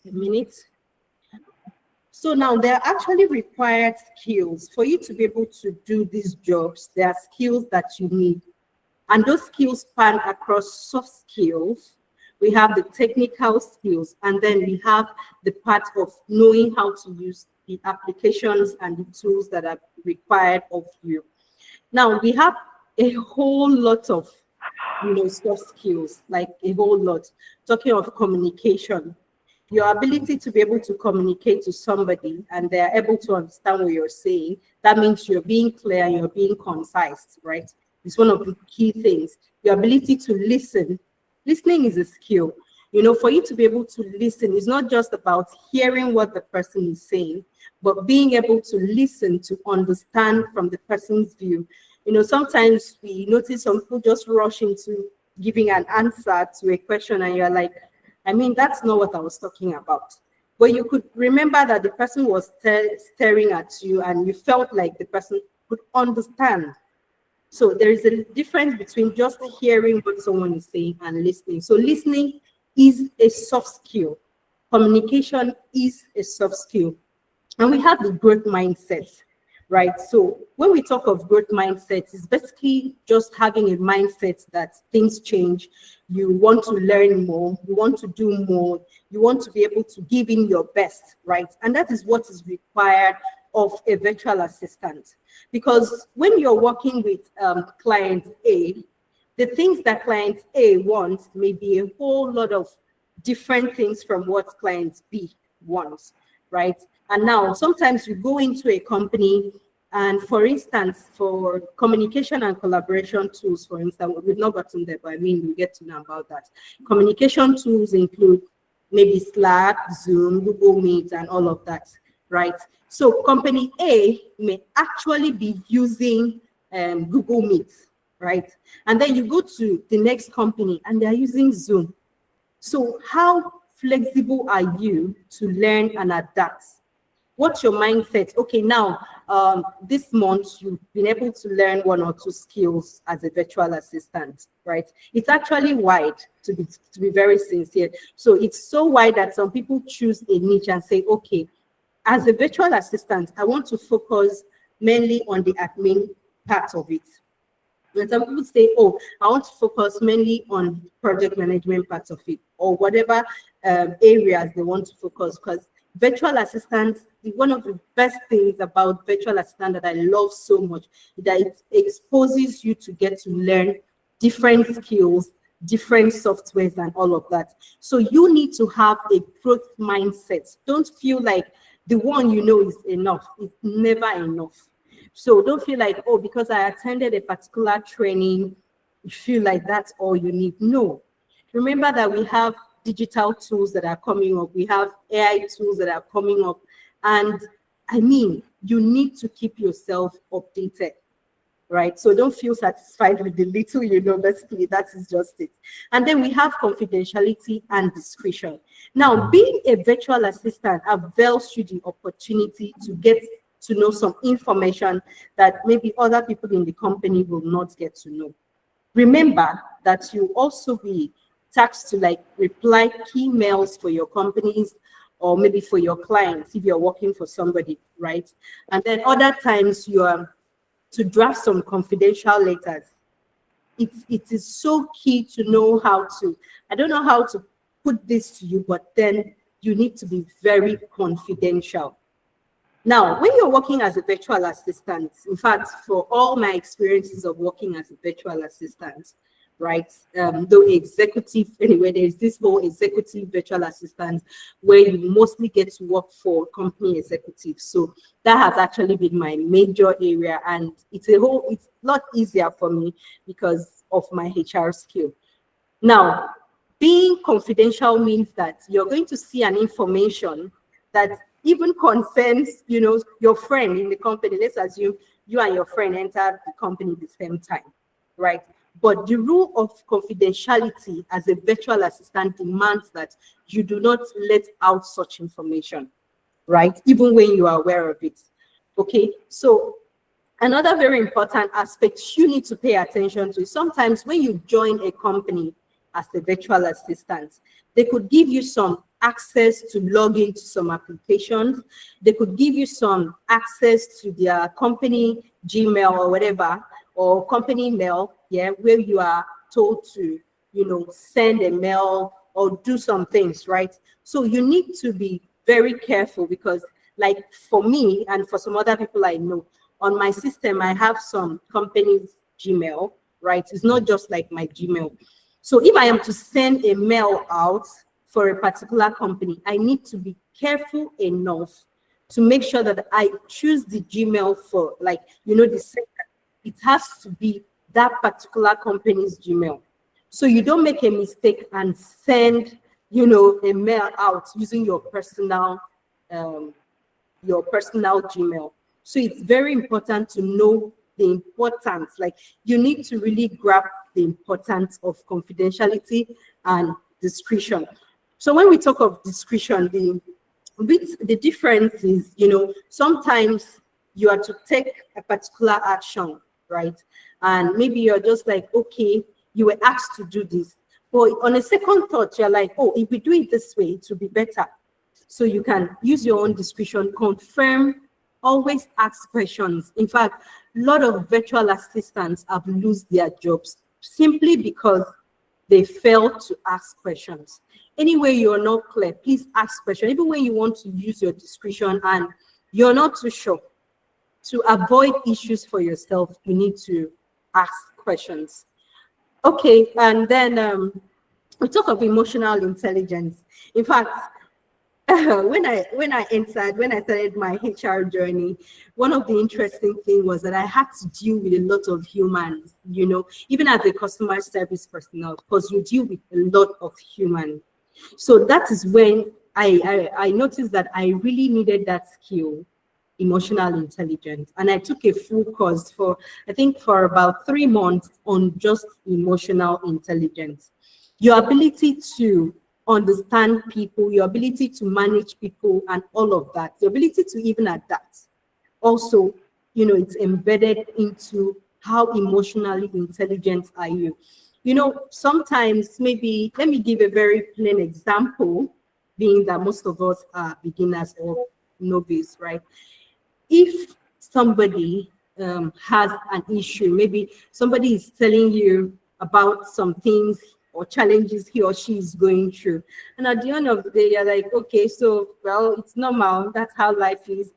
a minute. So now there are actually required skills for you to be able to do these jobs. There are skills that you need, and those skills span across soft skills. We have the technical skills, and then we have the part of knowing how to use the applications and the tools that are required of you. Now we have a whole lot of soft skills, like a whole lot. Talking of communication, your ability to be able to communicate to somebody and they're able to understand what you're saying, that means you're being clear and you're being concise, right? It's one of the key things. Your ability to listen. Listening is a skill. For you to be able to listen, it's not just about hearing what the person is saying, but being able to listen to understand from the person's view. Sometimes we notice some people just rush into giving an answer to a question and you're like, that's not what I was talking about. But you could remember that the person was staring at you and you felt like the person could understand. So there is a difference between just hearing what someone is saying and listening. So listening is a soft skill. Communication is a soft skill. And we have the growth mindset, right? So when we talk of growth mindset, it's basically just having a mindset that things change. You want to learn more, you want to do more, you want to be able to give in your best, right? And that is what is required of a virtual assistant. Because when you're working with client A, the things that client A wants may be a whole lot of different things from what client B wants, right? And now sometimes you go into a company and, for instance, for communication and collaboration tools, for instance, we've not gotten there, but we'll get to know about that. Communication tools include maybe Slack, Zoom, Google Meet, and all of that, right? So company A may actually be using Google Meet, right? And then you go to the next company and they're using Zoom. So how flexible are you to learn and adapt? What's your mindset? Okay, now this month you've been able to learn 1 or 2 skills as a virtual assistant, right? It's actually wide, to be very sincere. So it's so wide that some people choose a niche and say, okay, as a virtual assistant, I want to focus mainly on the admin part of it. And some people say, oh, I want to focus mainly on project management part of it, or whatever areas they want to focus. Because virtual assistants, one of the best things about virtual assistant that I love so much, that it exposes you to get to learn different skills, different softwares, and all of that. So you need to have a growth mindset. Don't feel like the one you know is enough. It's never enough. So don't feel like, oh, because I attended a particular training, you feel like that's all you need. No. Remember that we have digital tools that are coming up. We have AI tools that are coming up. And you need to keep yourself updated, right? So don't feel satisfied with the little you know. Basically, that is just it. And then we have confidentiality and discretion. Now, being a virtual assistant avails you the opportunity to get to know some information that maybe other people in the company will not get to know. Remember that you also be tasked to reply key mails for your companies or maybe for your clients if you're working for somebody, right? And then other times you are to draft some confidential letters. It is so key to know how to, I don't know how to put this to you, but then you need to be very confidential. Now, when you're working as a virtual assistant, in fact, for all my experiences of working as a virtual assistant, right, though executive, anyway, there's this whole executive virtual assistant where you mostly get to work for company executives. So that has actually been my major area, and it's a lot easier for me because of my HR skill. Now, being confidential means that you're going to see an information that even concerns, your friend in the company. Let's assume you and your friend enter the company at the same time, right? But the rule of confidentiality as a virtual assistant demands that you do not let out such information, right? Even when you are aware of it. Okay, so another very important aspect you need to pay attention to is sometimes when you join a company as a virtual assistant, they could give you some access to log into some applications. They could give you some access to their company Gmail or whatever, or company mail, yeah, where you are told to, send a mail or do some things, right? So you need to be very careful because, like for me and for some other people I know, on my system, I have some company's Gmail, right? It's not just like my Gmail. So if I am to send a mail out for a particular company, I need to be careful enough to make sure that I choose the Gmail for, like, the second. It has to be that particular company's Gmail. So you don't make a mistake and send, a mail out using your personal Gmail. So it's very important to know the importance. Like, you need to really grab the importance of confidentiality and discretion. So when we talk of discretion, the difference is, sometimes you are to take a particular action, right? And maybe you're just like, okay, you were asked to do this. But on a second thought, you're like, oh, if we do it this way, it will be better. So you can use your own discretion, confirm, always ask questions. In fact, a lot of virtual assistants have lost their jobs simply because they failed to ask questions. Anyway, you're not clear, please ask questions. Even when you want to use your discretion and you're not too sure, to avoid issues for yourself, you need to ask questions. Okay, and then we talk of emotional intelligence. In fact, when I started my HR journey, one of the interesting things was that I had to deal with a lot of humans, even as a customer service personnel, because you deal with a lot of humans. So that is when I noticed that I really needed that skill, emotional intelligence. And I took a full course for about 3 months on just emotional intelligence. Your ability to understand people, your ability to manage people and all of that, your ability to even adapt. Also, it's embedded into how emotionally intelligent are you. Sometimes, maybe, let me give a very plain example, being that most of us are beginners or novice, right? If somebody has an issue, maybe somebody is telling you about some things or challenges he or she is going through, and at the end of the day, you're like, okay, so, well, it's normal, that's how life is.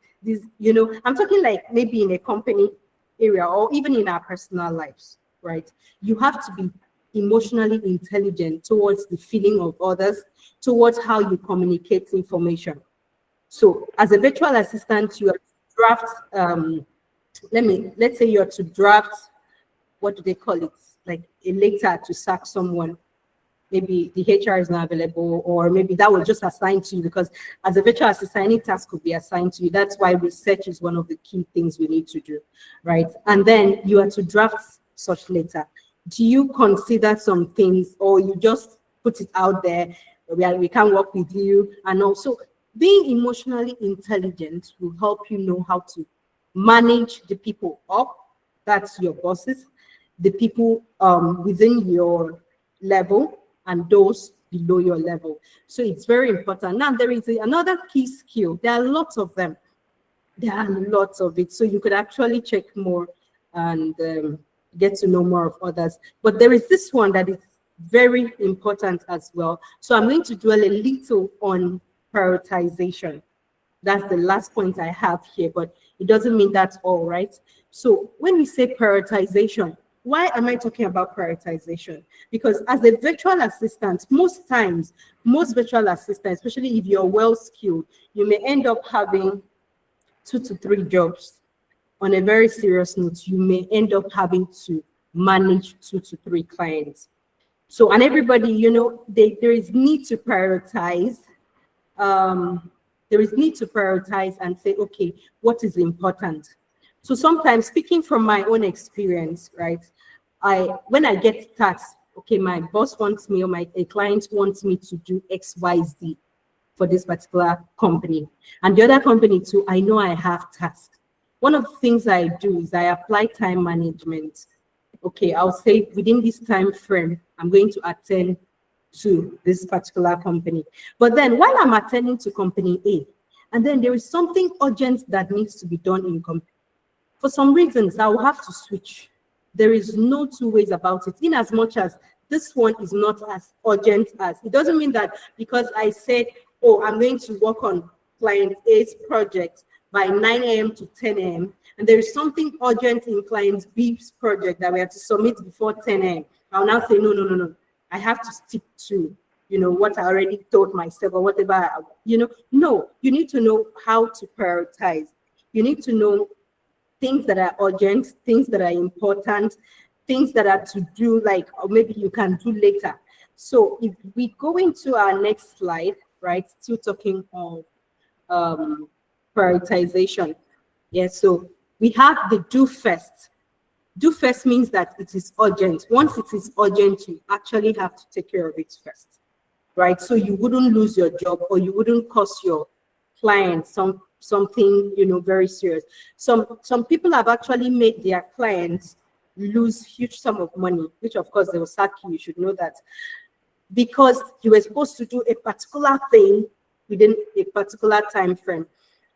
I'm talking like maybe in a company area or even in our personal lives, right? You have to be emotionally intelligent towards the feeling of others, towards how you communicate information. So as a virtual assistant, you are to draft, let's say you're to draft, what do they call it? Like a letter to sack someone. Maybe the HR is not available, or maybe that was just assigned to you, because as a virtual assistant, any task could be assigned to you. That's why research is one of the key things we need to do, right? And then you are to draft such letter. Do you consider some things, or you just put it out there, we can't work with you? And also, being emotionally intelligent will help you know how to manage the people up, that's your bosses, the people within your level, and those below your level. So it's very important. Now, there is another key skill. There are lots of them. There are lots of it. So you could actually check more and get to know more of others. But there is this one that is very important as well. So I'm going to dwell a little on prioritization. That's the last point I have here, but it doesn't mean that's all, right? So when we say prioritization, why am I talking about prioritization? Because as a virtual assistant, most times, most virtual assistants, especially if you're well skilled, you may end up having 2 to 3 jobs. On a very serious note, you may end up having to manage 2 to 3 clients. So, and everybody, there is need to prioritize. There is need to prioritize and say, okay, what is important? So sometimes, speaking from my own experience, right, when I get tasks, okay, my boss wants me, or a client wants me to do X, Y, Z for this particular company. And the other company too, I know I have tasks. One of the things I do is I apply time management. Okay, I'll say within this time frame, I'm going to attend to this particular company. But then while I'm attending to company A, and then there is something urgent that needs to be done in company, for some reasons, I will have to switch. There is no two ways about it. In as much as this one is not as urgent as, it doesn't mean that because I said, oh, I'm going to work on client A's project by 9 a.m. to 10 a.m. and there is something urgent in client B's project that we have to submit before 10 a.m. I'll now say, no. I have to stick to, what I already told myself or whatever, No, you need to know how to prioritize. You need to know things that are urgent, things that are important, things that are to do, like, or maybe you can do later. So if we go into our next slide, right, still talking of prioritization. Yeah, so we have the do first. Do first means that it is urgent. Once it is urgent, you actually have to take care of it first, right? So you wouldn't lose your job or you wouldn't cost your client something, very serious. Some people have actually made their clients lose huge sum of money, which of course they will sack you. You should know that, because you were supposed to do a particular thing within a particular time frame,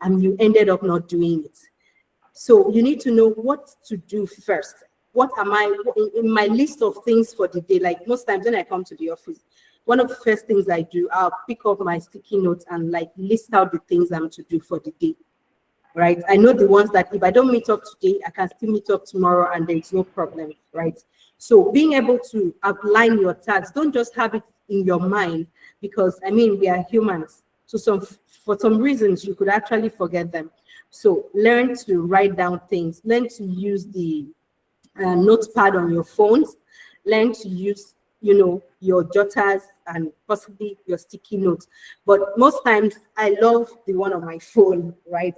and you ended up not doing it. So you need to know what to do first. What am I in my list of things for the day? Like most times when I come to the office, one of the first things I do, I'll pick up my sticky notes and like list out the things I'm to do for the day, right? I know the ones that if I don't meet up today, I can still meet up tomorrow and there is no problem, right? So being able to outline your tasks, don't just have it in your mind, because I mean, we are humans. So for some reasons, you could actually forget them. So learn to write down things, learn to use the notepad on your phones, learn to use, your jotters and possibly your sticky notes. But most times I love the one on my phone, right?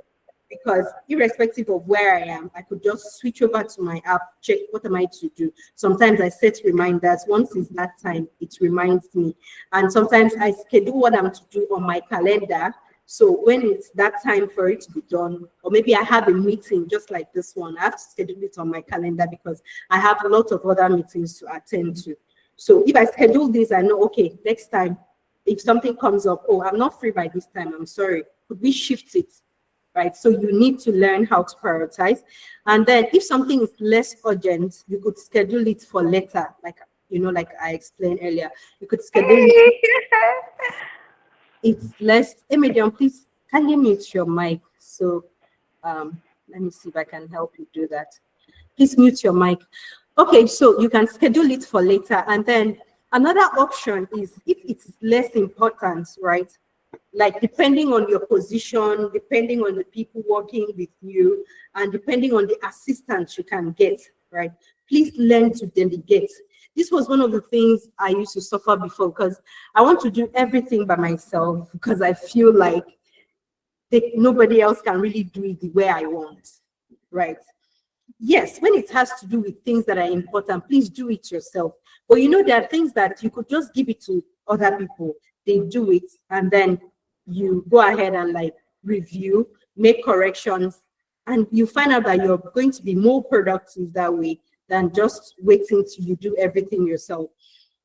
Because irrespective of where I am, I could just switch over to my app, check what am I to do. Sometimes I set reminders. Once it's that time, it reminds me. And sometimes I schedule what I'm to do on my calendar. So when it's that time for it to be done, or maybe I have a meeting just like this one, I have to schedule it on my calendar because I have a lot of other meetings to attend to. So if I schedule this, I know, okay, next time, if something comes up, oh, I'm not free by this time, I'm sorry, could we shift it? Right? So you need to learn how to prioritize. And then if something is less urgent, you could schedule it for later, like I explained earlier. You could schedule it. It's less. Hey, Medium, please, can you mute your mic? So let me see if I can help you do that. Please mute your mic. Okay, so you can schedule it for later. And then another option is if it's less important, right? Like depending on your position, depending on the people working with you, and depending on the assistance you can get, right? Please learn to delegate. This was one of the things I used to suffer before, because I want to do everything by myself because I feel like nobody else can really do it the way I want, right? Yes, when it has to do with things that are important, please do it yourself. But there are things that you could just give it to other people. They do it, and then you go ahead and like review, make corrections, and you find out that you're going to be more productive that way than just waiting till you do everything yourself.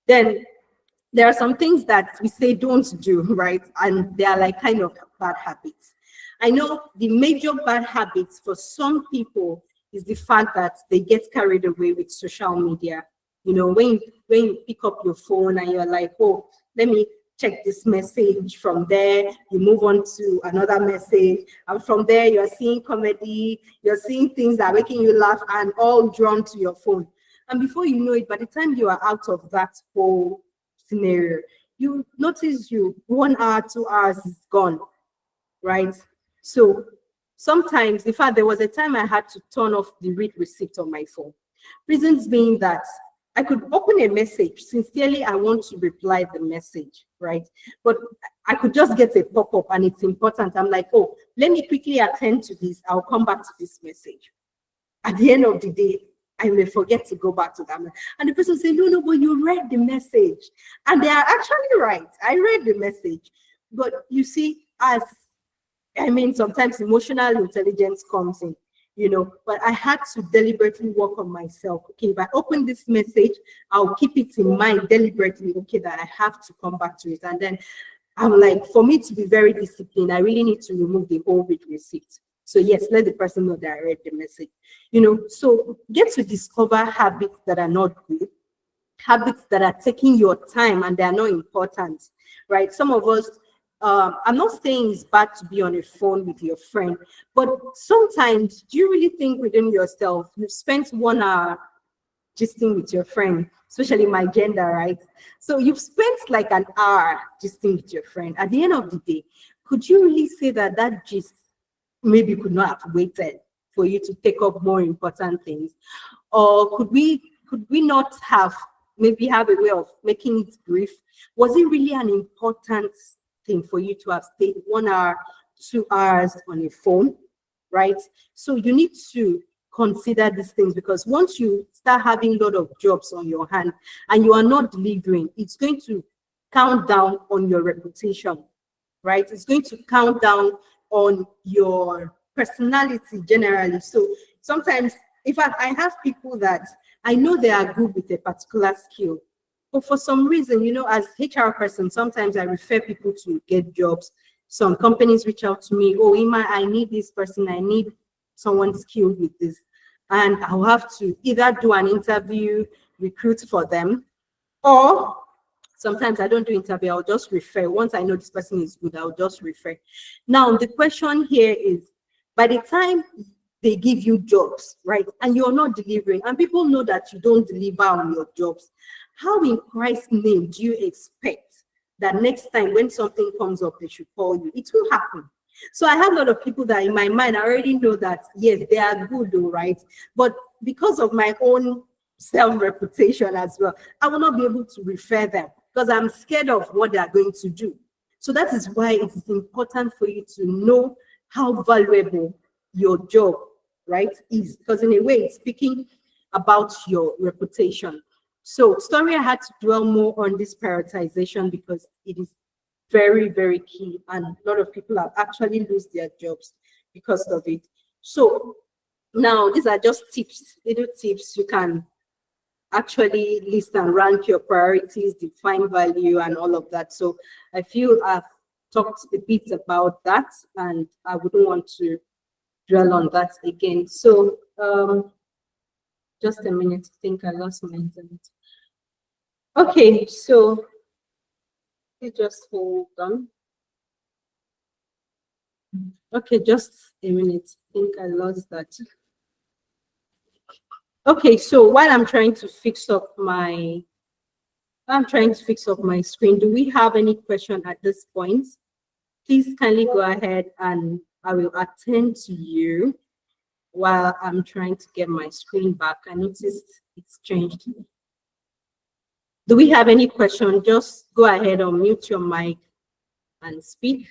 Then there are some things that we say don't do, right? And they are like kind of bad habits. I know the major bad habits for some people is the fact that they get carried away with social media. When you pick up your phone and you're like, oh, let me check this message. From there, you move on to another message. And from there, you're seeing comedy, you're seeing things that are making you laugh and all drawn to your phone. And before you know it, by the time you are out of that whole scenario, you notice 1 hour, 2 hours is gone, right? So sometimes, in fact, there was a time I had to turn off the read receipt on my phone. Reasons being that I could open a message. Sincerely, I want to reply the message, right? But I could just get a pop-up and it's important. I'm like, oh, let me quickly attend to this. I'll come back to this message. At the end of the day, I may forget to go back to that. And the person say, no, but you read the message. And they are actually right. I read the message. But you see, sometimes emotional intelligence comes in. but I had to deliberately work on myself. Okay, if I open this message, I'll keep it in mind deliberately, okay, that I have to come back to it. And then I'm like, for me to be very disciplined, I really need to remove the whole read receipt. So yes, let the person know that I read the message. So get to discover habits that are not good, habits that are taking your time and they are not important, right? Some of us, I'm not saying it's bad to be on a phone with your friend, but sometimes do you really think within yourself, you've spent 1 hour gisting with your friend, especially my gender, right? So you've spent like an hour gisting with your friend. At the end of the day, could you really say that that gist maybe could not have waited for you to take up more important things? Or could we not have maybe have a way of making it brief? Was it really an important thing for you to have stayed 1 hour, 2 hours on a phone, right? So you need to consider these things, because once you start having a lot of jobs on your hand and you are not delivering, it's going to count down on your reputation, right? It's going to count down on your personality generally. So sometimes, in fact, I have people that I know they are good with a particular skill, but for some reason, as HR person, sometimes I refer people to get jobs. Some companies reach out to me, oh, Ima, I need this person, I need someone skilled with this. And I'll have to either do an interview, recruit for them, or sometimes I don't do interview, I'll just refer. Once I know this person is good, I'll just refer. Now, the question here is, by the time they give you jobs, right, and you're not delivering, and people know that you don't deliver on your jobs, how in Christ's name do you expect that next time when something comes up, they should call you? It will happen. So I have a lot of people that in my mind, I already know that, yes, they are good though, right? But because of my own self-reputation as well, I will not be able to refer them because I'm scared of what they are going to do. So that is why it is important for you to know how valuable your job, right, is, because in a way it's speaking about your reputation. So sorry I had to dwell more on this prioritization because it is very, very key, and a lot of people have actually lost their jobs because of it. So now these are just tips, little tips. You can actually list and rank your priorities, define value, and all of that. So I feel I've talked a bit about that, and I wouldn't want to dwell on that again. So just a minute, I think I lost my internet. Okay, so you just hold on. Okay, just a minute. I think I lost that. Okay, so while I'm trying to fix up my screen, do we have any question at this point? Please kindly go ahead and I will attend to you while I'm trying to get my screen back. I noticed it's changed. Do we have any question? Just go ahead and mute your mic and speak.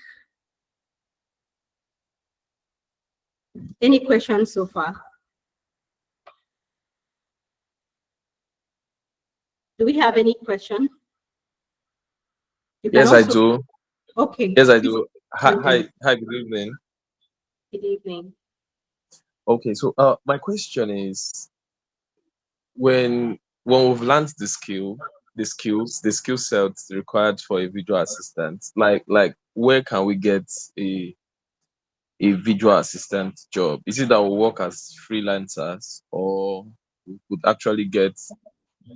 Any questions so far? Do we have any question? Yes, I do. Okay. Yes, I do. Hi, good evening. Good evening. Okay, so my question is, when we've learned the skill sets required for a visual assistant, like where can we get a visual assistant job? Is it that we work as freelancers, or we could actually get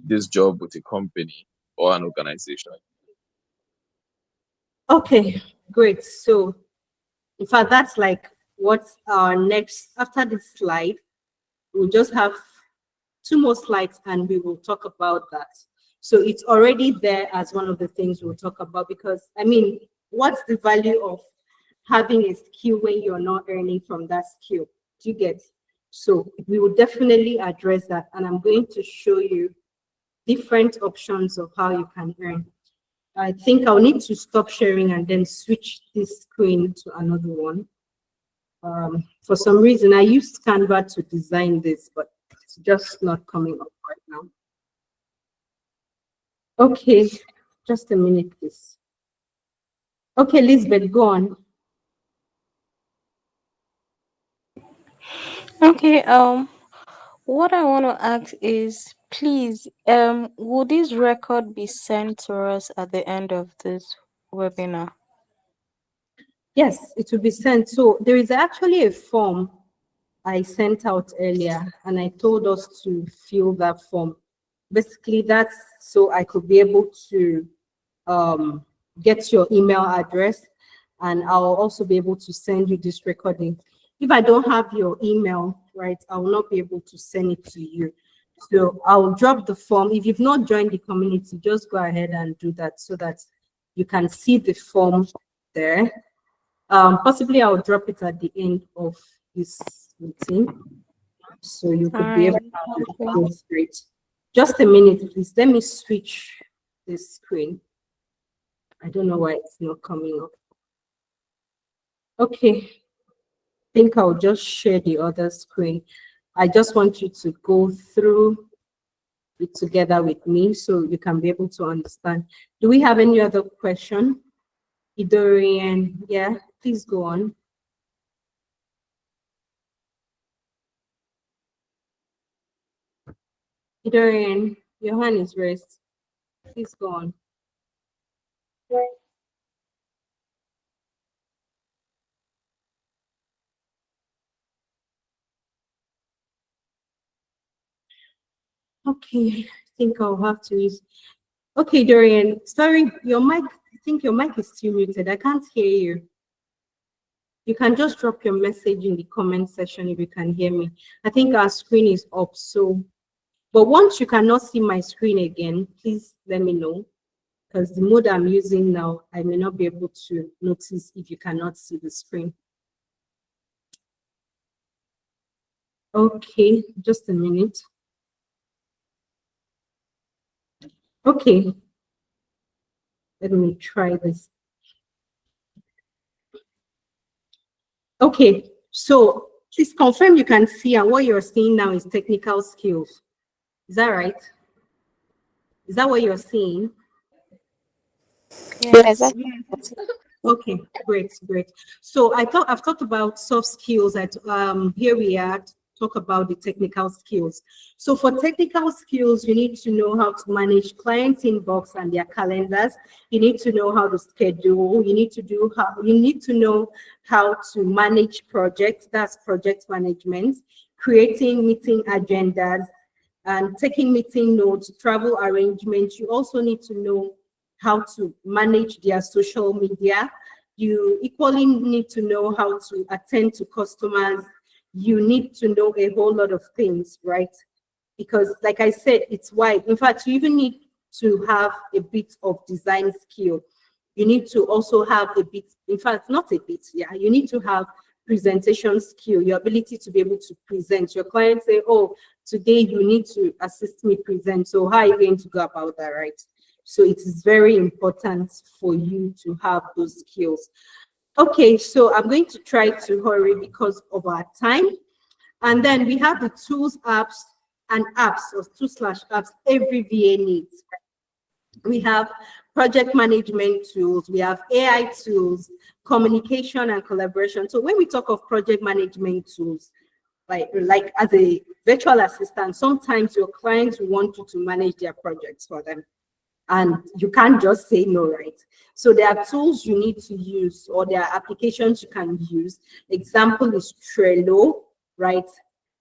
this job with a company or an organization? Okay, great. So in fact, that's like what's our next after this slide. We'll just have 2 more slides and we will talk about that. So it's already there as one of the things we'll talk about, because I mean, what's the value of having a skill when you're not earning from that skill? Do you get? So we will definitely address that, and I'm going to show you different options of how you can earn. I think I'll need to stop sharing and then switch this screen to another one. For some reason, I used Canva to design this, but it's just not coming up right now. Okay, just a minute, please. Okay, Lisbeth, go on. Okay. What I want to ask is, please, will this record be sent to us at the end of this webinar? Yes, it will be sent. So there is actually a form I sent out earlier, and I told us to fill that form. Basically, that's so I could be able to get your email address, and I'll also be able to send you this recording. If I don't have your email, right, I will not be able to send it to you. So I'll drop the form. If you've not joined the community, just go ahead and do that so that you can see the form there. Possibly I'll drop it at the end of this meeting, so you All could be able right. to Okay. go through it. Just a minute, please. Let me switch this screen. I don't know why it's not coming up. Okay, I think I'll just share the other screen. I just want you to go through it together with me so you can be able to understand. Do we have any other question? Idorian, yeah, please go on. Idorian, your hand is raised. Please go on. Okay, I think I'll have to use. Okay, Dorian, sorry, your mic, I think your mic is still muted. I can't hear you. You can just drop your message in the comment section if you can hear me. I think our screen is up, so, but once you cannot see my screen again, please let me know, because the mode I'm using now, I may not be able to notice if you cannot see the screen. Okay, just a minute. Okay, let me try this. Okay, so please confirm you can see, and what you're seeing now is technical skills. Is that right? Is that what you're seeing? Yes. Okay, great, great. So I've talked about soft skills. Here we are to talk about the technical skills. So for technical skills, you need to know how to manage client inbox and their calendars. You need to know how to schedule. You need to know how to manage projects. That's project management, creating meeting agendas, and taking meeting notes, travel arrangements. You also need to know how to manage their social media. You equally need to know how to attend to customers. You need to know a whole lot of things, right? Because like I said, it's wide. In fact, you even need to have a bit of design skill. You need to also have a bit, in fact, not a bit, yeah, you need to have presentation skill, your ability to be able to present. Your clients say, oh, today you need to assist me present. So how are you going to go about that, right? So it is very important for you to have those skills. Okay, so I'm going to try to hurry because of our time. And then we have the tools, apps, and apps, or two/apps every VA needs. We have project management tools, we have AI tools, communication and collaboration. So when we talk of project management tools, like as a virtual assistant, sometimes your clients want you to manage their projects for them, and you can't just say no, right? So there are tools you need to use, or there are applications you can use. Example is Trello, right?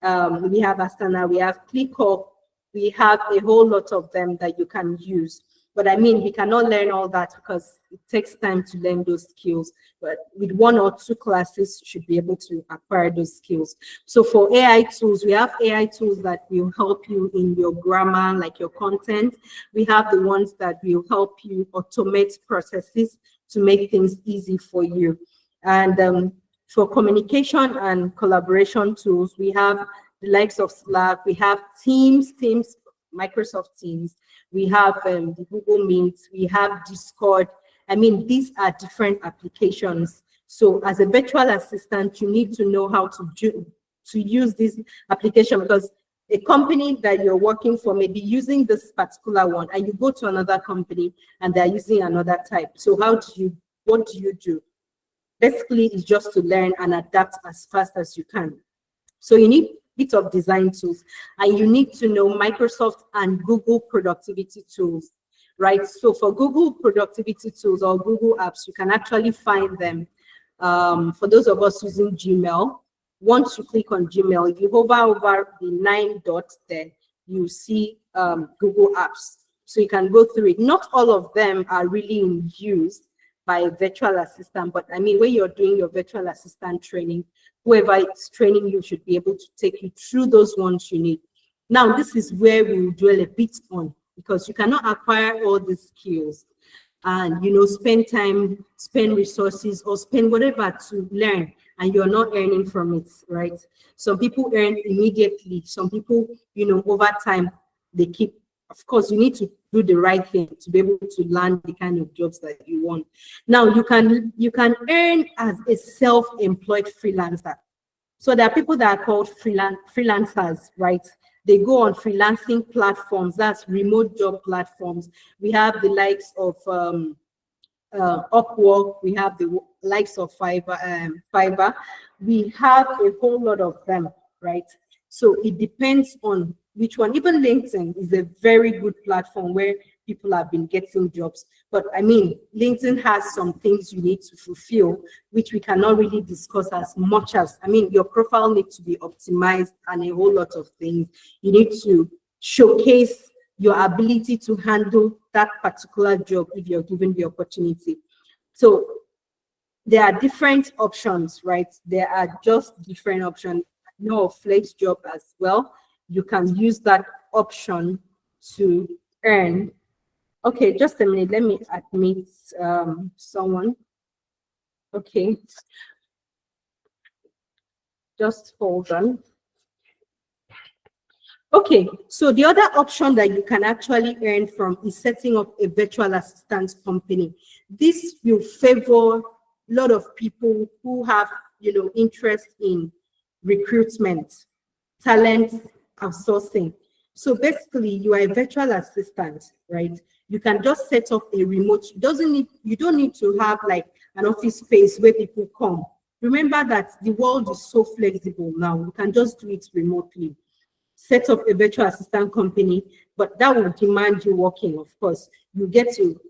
We have Asana, we have ClickUp, we have a whole lot of them that you can use. But I mean, we cannot learn all that because it takes time to learn those skills. But with 1 or 2 classes, you should be able to acquire those skills. So for AI tools, we have AI tools that will help you in your grammar, like your content. We have the ones that will help you automate processes to make things easy for you. And for communication and collaboration tools, we have the likes of Slack, we have Teams, Microsoft Teams, we have the Google Meet, we have Discord. I mean, these are different applications. So as a virtual assistant, you need to know how to use this application, because a company that you're working for may be using this particular one, and you go to another company and they're using another type. So what do you do? Basically, it's just to learn and adapt as fast as you can. So you need bit of design tools, and you need to know Microsoft and Google productivity tools, right? So for Google productivity tools or Google apps, you can actually find them. For those of us using Gmail, once you click on Gmail, if you hover over the 9 dots there, you see Google Apps. So you can go through it. Not all of them are really in use by a virtual assistant, but I mean, when you're doing your virtual assistant training, whoever is training you should be able to take you through those ones you need. Now, this is where we will dwell a bit on, because you cannot acquire all these skills and spend time, spend resources, or spend whatever to learn, and you're not earning from it, right? Some people earn immediately. Some people, over time, they keep. Of course, you need to do the right thing to be able to land the kind of jobs that you want. Now, you can earn as a self-employed freelancer. So there are people that are called freelancers, right? They go on freelancing platforms, that's remote job platforms. We have the likes of Upwork, we have the likes of Fiverr. We have a whole lot of them, right? So it depends on which one. Even LinkedIn is a very good platform where people have been getting jobs. But I mean, LinkedIn has some things you need to fulfill, which we cannot really discuss as much as, I mean, your profile needs to be optimized and a whole lot of things. You need to showcase your ability to handle that particular job if you're given the opportunity. So there are different options, right? There are just different options. Flex job as well. You can use that option to earn. Okay, just a minute. Let me admit someone. Okay. Just hold on. Okay, so the other option that you can actually earn from is setting up a virtual assistant company. This will favor a lot of people who have, interest in recruitment, talent outsourcing. So basically, you are a virtual assistant, right? You can just set up a remote. You don't need to have like an office space where people come. Remember that the world is so flexible now. You can just do it remotely. Set up a virtual assistant company, but that will demand you working, of course. You get to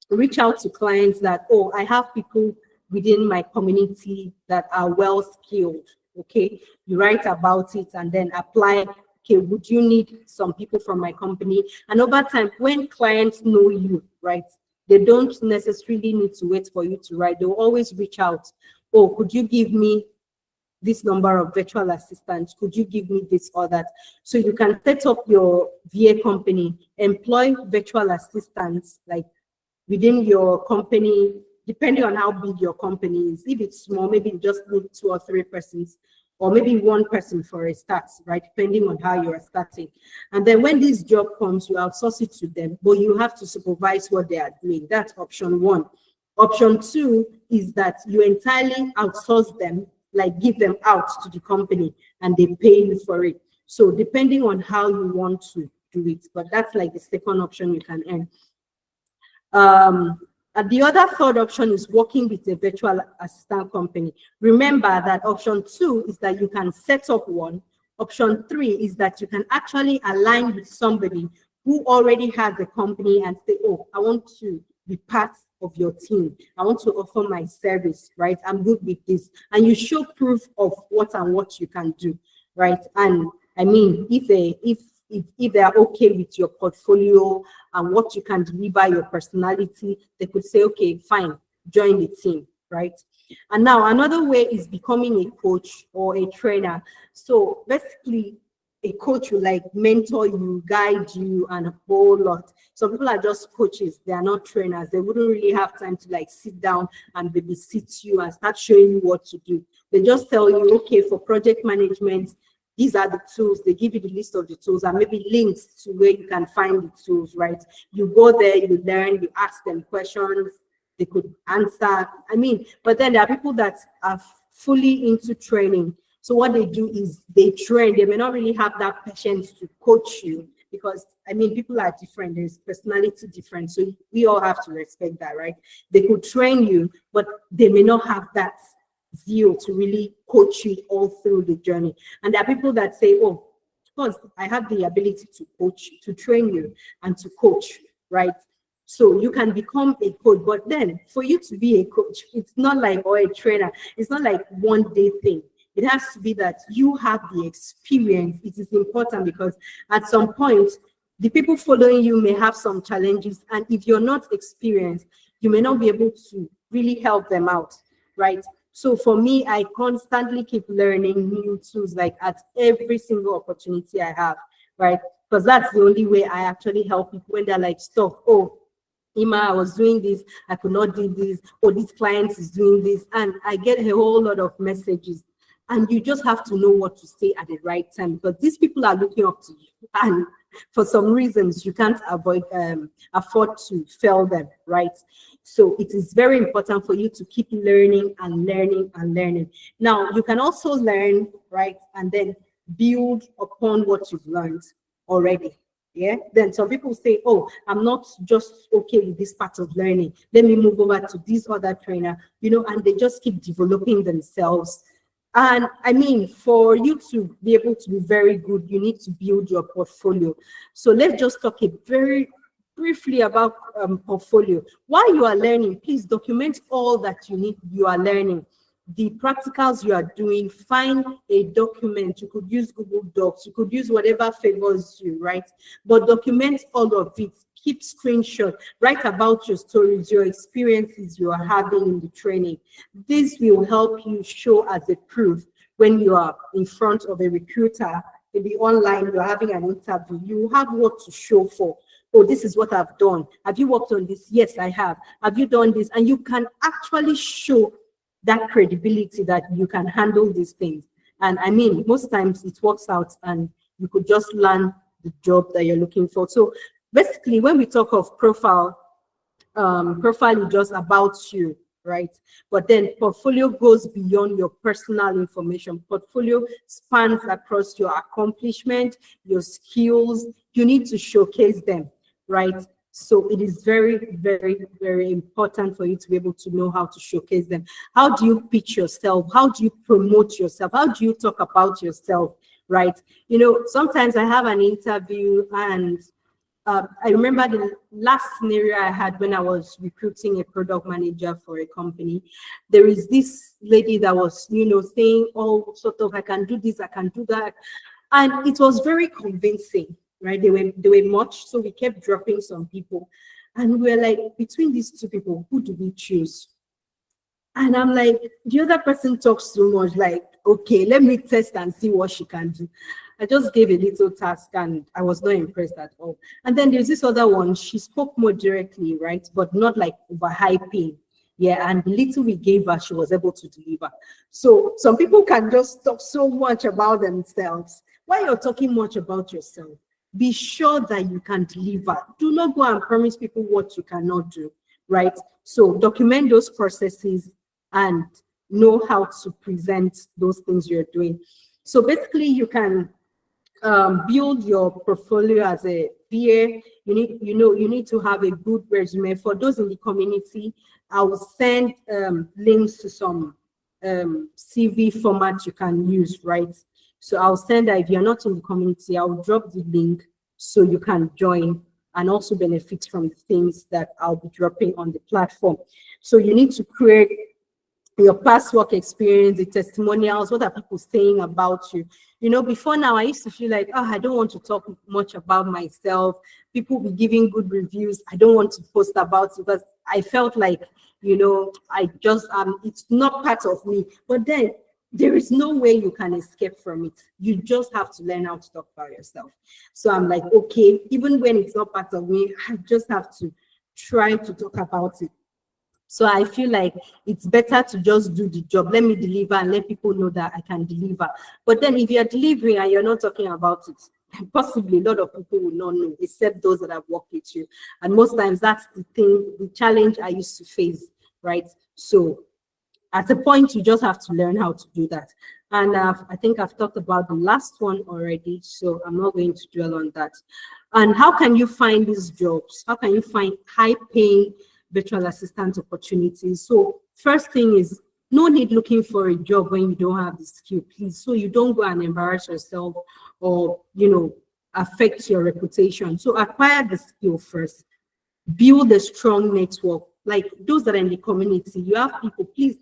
reach out to clients that, oh, I have people within my community that are well skilled. Okay, you write about it and then apply. Okay, would you need some people from my company? And over time, when clients know you, right, they don't necessarily need to wait for you to write. They'll always reach out. Oh, could you give me this number of virtual assistants? Could you give me this or that? So you can set up your VA company, employ virtual assistants like within your company, depending on how big your company is. If it's small, maybe you just need 2 or 3 persons, or maybe 1 person for a start, right? Depending on how you are starting. And then when this job comes, you outsource it to them, but you have to supervise what they are doing. That's option 1. Option 2 is that you entirely outsource them, like give them out to the company and they pay you for it. So depending on how you want to do it, but that's like the second option you can earn. And the other third option is working with a virtual assistant company. Remember that option 2 is that you can set up one. Option 3 is that you can actually align with somebody who already has a company and say, oh, I want to be part of your team. I want to offer my service, right? I'm good with this. And you show proof of what and what you can do, right? And I mean, if they are okay with your portfolio and what you can deliver, your personality, they could say, okay, fine, join the team, right? And now another way is becoming a coach or a trainer. So basically, a coach will like mentor you, guide you, and a whole lot. Some people are just coaches, they are not trainers. They wouldn't really have time to like sit down and babysit you and start showing you what to do. They just tell you, okay, for project management, these are the tools. They give you the list of the tools and maybe links to where you can find the tools, right? You go there, you learn, you ask them questions, they could answer. I mean, but then there are people that are fully into training. So what they do is they train. They may not really have that patience to coach you because, I mean, people are different. There's personality different. So we all have to respect that, right? They could train you, but they may not have that zeal to really coach you all through the journey. And there are people that say, oh, of course, I have the ability to coach, to train you and to coach, right? So you can become a coach, but then for you to be a coach, it's not like, or a trainer, it's not like one day thing. It has to be that you have the experience. It is important because at some point, the people following you may have some challenges. And if you're not experienced, you may not be able to really help them out, right? So for me, I constantly keep learning new tools, like at every single opportunity I have, right? Because that's the only way I actually help people when they're like, stop, oh, Ima, I was doing this, I could not do this, or this client is doing this, and I get a whole lot of messages. And you just have to know what to say at the right time because these people are looking up to you. And for some reasons, you can't afford to fail them, right? So it is very important for you to keep learning and learning and learning. Now, you can also learn, right, and then build upon what you've learned already. Yeah, then some people say, oh, I'm not just okay with this part of learning, let me move over to this other trainer, and they just keep developing themselves. And I mean, for you to be able to be very good, you need to build your portfolio. So let's just talk very briefly about portfolio. While you are learning, please document all that you are learning. The practicals you are doing, find a document. You could use Google Docs, you could use whatever favors you, right? But document all of it. Keep screenshot, write about your stories, your experiences you are having in the training. This will help you show as a proof when you are in front of a recruiter, maybe online, you're having an interview, you have what to show for. Oh, this is what I've done. Have you worked on this? Yes, I have. Have you done this? And you can actually show that credibility that you can handle these things. And I mean, most times it works out and you could just land the job that you're looking for. So basically, when we talk of profile is just about you, right? But then portfolio goes beyond your personal information. Portfolio spans across your accomplishment, your skills. You need to showcase them, right? So it is very, very, very important for you to be able to know how to showcase them. How do you pitch yourself? How do you promote yourself? How do you talk about yourself, right? Sometimes I have an interview and I remember the last scenario I had when I was recruiting a product manager for a company. There is this lady that was, saying, oh, sort of, I can do this, I can do that. And it was very convincing, right? They were much, so we kept dropping some people. And we were like, between these two people, who do we choose? And I'm like, the other person talks so much, like, okay, let me test and see what she can do. I just gave a little task and I was not impressed at all. And then there's this other one, she spoke more directly, right? But not like overhyping. Yeah, and the little we gave her, she was able to deliver. So some people can just talk so much about themselves. While you're talking much about yourself, be sure that you can deliver. Do not go and promise people what you cannot do, right? So document those processes and know how to present those things you're doing. So basically, you can build your portfolio as a VA. You need to have a good resume. For those in the community, I will send links to some CV formats you can use, right? So I'll send that. If you're not in the community, I'll drop the link so you can join and also benefit from the things that I'll be dropping on the platform. So you need to create your past work experience, the testimonials, what are people saying about you? Before now, I used to feel like, oh, I don't want to talk much about myself. People be giving good reviews. I don't want to post about it because I felt like, I just, it's not part of me. But then there is no way you can escape from it. You just have to learn how to talk about yourself. So I'm like, okay, even when it's not part of me, I just have to try to talk about it. So I feel like it's better to just do the job. Let me deliver and let people know that I can deliver. But then if you're delivering and you're not talking about it, possibly a lot of people will not know, except those that have worked with you. And most times that's the challenge I used to face, right? So at a point, you just have to learn how to do that. And I think I've talked about the last one already, so I'm not going to dwell on that. And how can you find these jobs? How can you find high-paying virtual assistant opportunities? So first thing is No need looking for a job when you don't have the skill, please. So you don't go and embarrass yourself or, affect your reputation. So acquire the skill first. Build a strong network. Like those that are in the community, you have people, please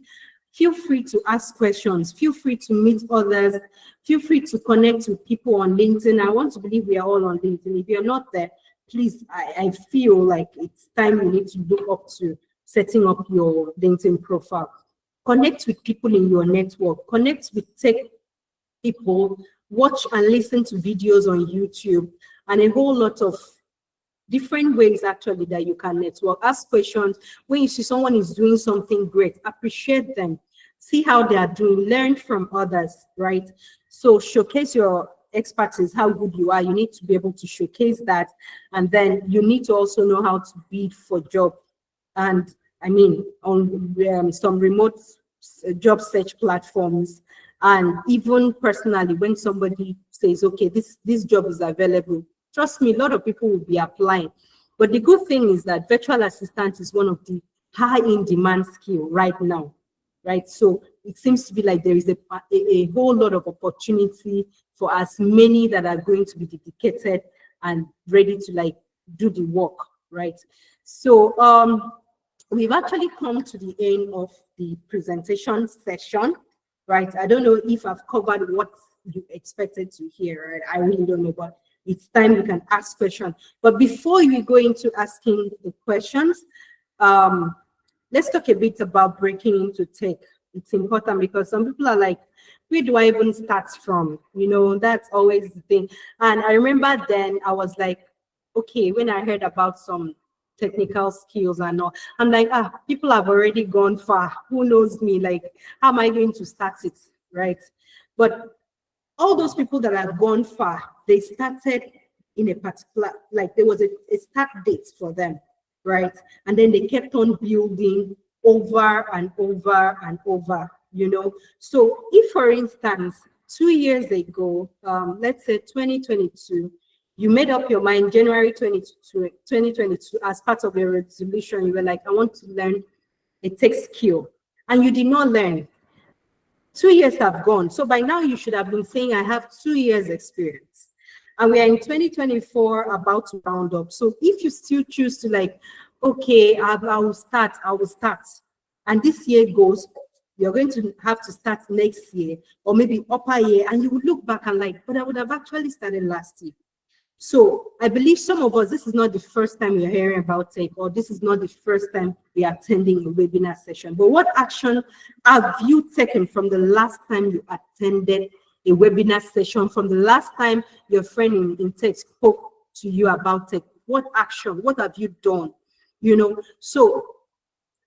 feel free to ask questions. Feel free to meet others. Feel free to connect with people on LinkedIn. I want to believe we are all on LinkedIn. If you're not there, please, I feel like it's time you need to look up to setting up your LinkedIn profile. Connect with people in your network. Connect with tech people. Watch and listen to videos on YouTube and a whole lot of different ways actually that you can network. Ask questions. When you see someone is doing something great, appreciate them. See how they are doing. Learn from others, right? So showcase your expertise, how good you are. You need to be able to showcase that. And then you need to also know how to bid for job. And I mean, on some remote job search platforms, and even personally, when somebody says, okay, this job is available, trust me, a lot of people will be applying. But the good thing is that virtual assistant is one of the high in demand skill right now, right? So it seems to be like there is a whole lot of opportunity for as many that are going to be dedicated and ready to like do the work, right? So we've actually come to the end of the presentation session, right? I don't know if I've covered what you expected to hear, right? I really don't know, but it's time you can ask questions. But before you go into asking the questions, let's talk a bit about breaking into tech. It's important because some people are like, where do I even start from? That's always the thing. And I remember then I was like, okay, when I heard about some technical skills and all, I'm like, people have already gone far. Who knows me? Like, how am I going to start it, right? But all those people that have gone far, they started in a particular, like there was a start date for them, right? And then they kept on building over and over and over, So if, for instance, 2 years ago, let's say 2022, you made up your mind January 2022 as part of your resolution, you were like, I want to learn a tech skill, and you did not learn. 2 years have gone. So by now you should have been saying, I have 2 years experience. And we are in 2024 about to round up. So if you still choose to like, okay, I will start. And this year goes, you're going to have to start next year or maybe upper year. And you would look back and like, but I would have actually started last year. So I believe some of us, this is not the first time we're hearing about tech, or this is not the first time we are attending a webinar session. But what action have you taken from the last time you attended a webinar session, from the last time your friend in tech spoke to you about tech? What action, what have you done? So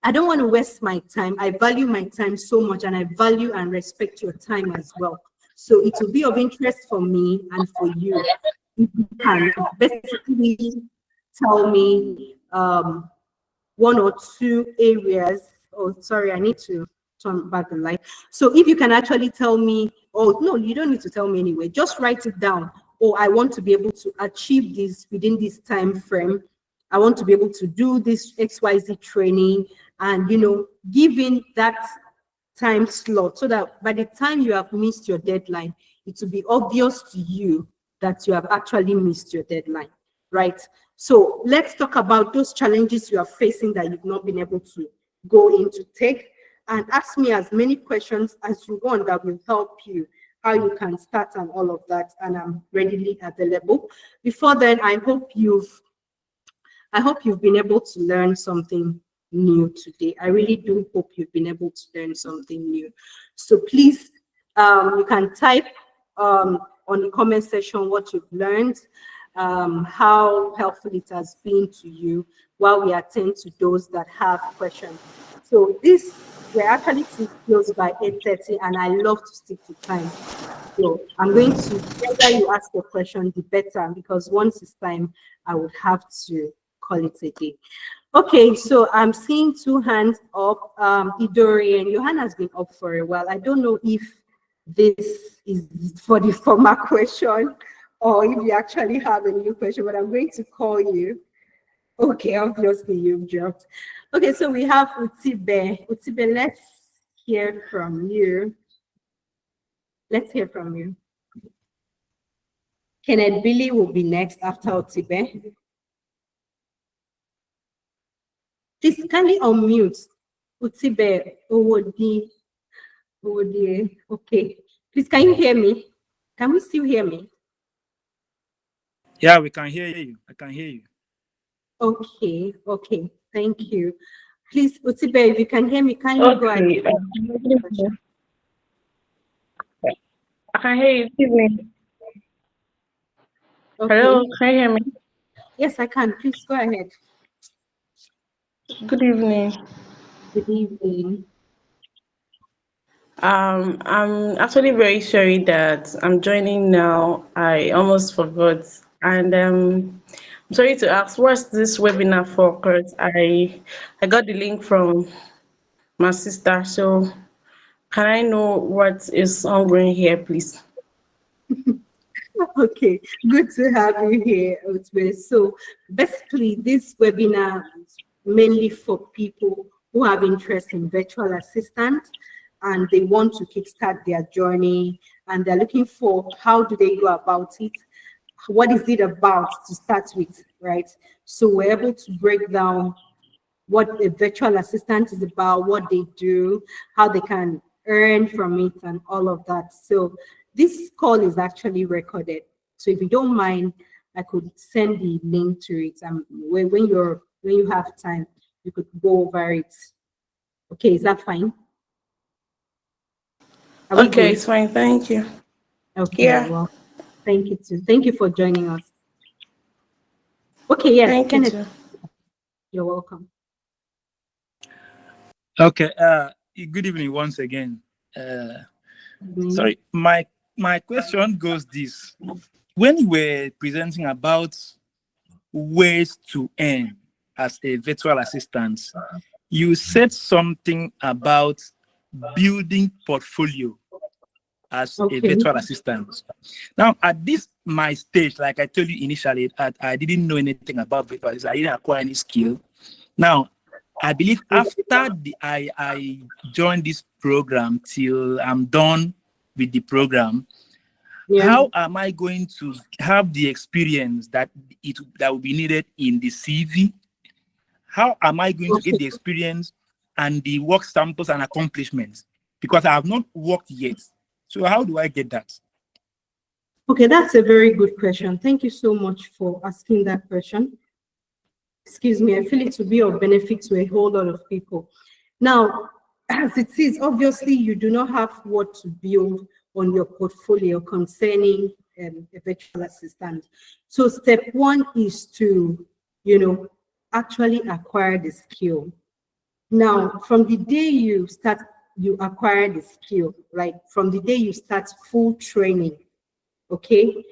I don't want to waste my time. I value my time so much, and I value and respect your time as well. So it will be of interest for me and for you. If you can basically tell me one or two areas. Oh, sorry, I need to turn back the light. So if you can actually tell me, oh, no, you don't need to tell me anyway. Just write it down. Oh, I want to be able to achieve this within this time frame. I want to be able to do this XYZ training, and, giving that time slot so that by the time you have missed your deadline, it will be obvious to you that you have actually missed your deadline, right? So let's talk about those challenges you are facing that you've not been able to go into tech, and ask me as many questions as you want that will help you, how you can start and all of that, and I'm readily available. Before then, I hope you've been able to learn something new today. I really do hope you've been able to learn something new. So please, you can type on the comment section what you've learned, how helpful it has been to you, while we attend to those that have questions. So we're actually too close by 8:30, and I love to stick to time. So I'm going to, the better you ask your question, the better, because once it's time, I would have to call it a day. Okay, so I'm seeing two hands up. Idori and Johan has been up for a while. I don't know if this is for the former question or if you actually have a new question, but I'm going to call you. Okay, obviously you've dropped. Okay, so we have Utibe. Utibe, let's hear from you. Let's hear from you. Kenneth Billy will be next after Otibe. Please kindly unmute. Otibe Owodi. Owodi. Okay. Please, can you hear me? Can we still hear me? Yeah, we can hear you. I can hear you. Okay. Okay. Thank you. Please, Otibe, if you can hear me, can you go ahead? Okay. I can hear you. Excuse me. Okay. Hello, can you hear me? Yes, I can. Please go ahead. Good evening. Good evening. I'm actually very sorry that I'm joining now. I almost forgot. And I'm sorry to ask, what's this webinar for? Because I got the link from my sister. So can I know what is ongoing here, please? Okay, good to have you here, Otbe. So basically, this webinar is mainly for people who have interest in virtual assistant and they want to kickstart their journey and they're looking for how do they go about it, what is it about to start with, right? So we're able to break down what a virtual assistant is about, what they do, how they can earn from it, and all of that. So this call is actually recorded. So if you don't mind, I could send the link to it. When you have time, you could go over it. Okay, is that fine? Are we Okay, good? it's fine. Thank you. Okay, Yeah, well, thank you too. Thank you for joining us. Okay, yes, thank you Kenneth, too. you're welcome. Okay. Good evening once again. Sorry, my question goes this: when you were presenting about ways to earn as a virtual assistant, you said something about building portfolio as a Okay, virtual assistant. Now, at this my stage, like I told you initially, I didn't know anything about virtual assistant. I didn't acquire any skill. Now, I believe after I joined this program till I'm done with the program, yeah. how am I going to have the experience that will be needed in the CV? How am I going to get Okay. the experience and the work samples and accomplishments? Because I have not worked yet. So how do I get that? Okay, that's a very good question. Thank you so much for asking that question. Excuse me, I feel it to be of benefit to a whole lot of people. Now, as it is, obviously, you do not have what to build on your portfolio concerning a virtual assistant. So step one is to, actually acquire the skill. Now, from the day you acquire the skill, like from the day you start full training, okay,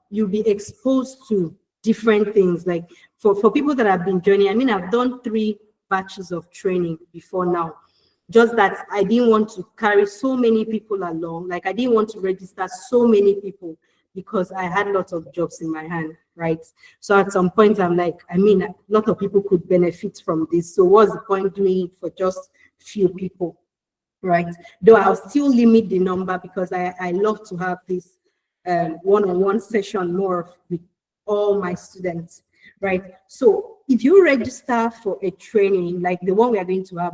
you'll be exposed to different things. Like for people that have been joining, I mean, I've done 3 batches of training before now. Just that I didn't want to carry so many people along. Like I didn't want to register so many people because I had lots of jobs in my hand, right? So at some point, I'm like, I mean, a lot of people could benefit from this. So what's the point doing it for just few people? Right? Though I'll still limit the number because I love to have this one-on-one session more with all my students, right? So if you register for a training like the one we're going to have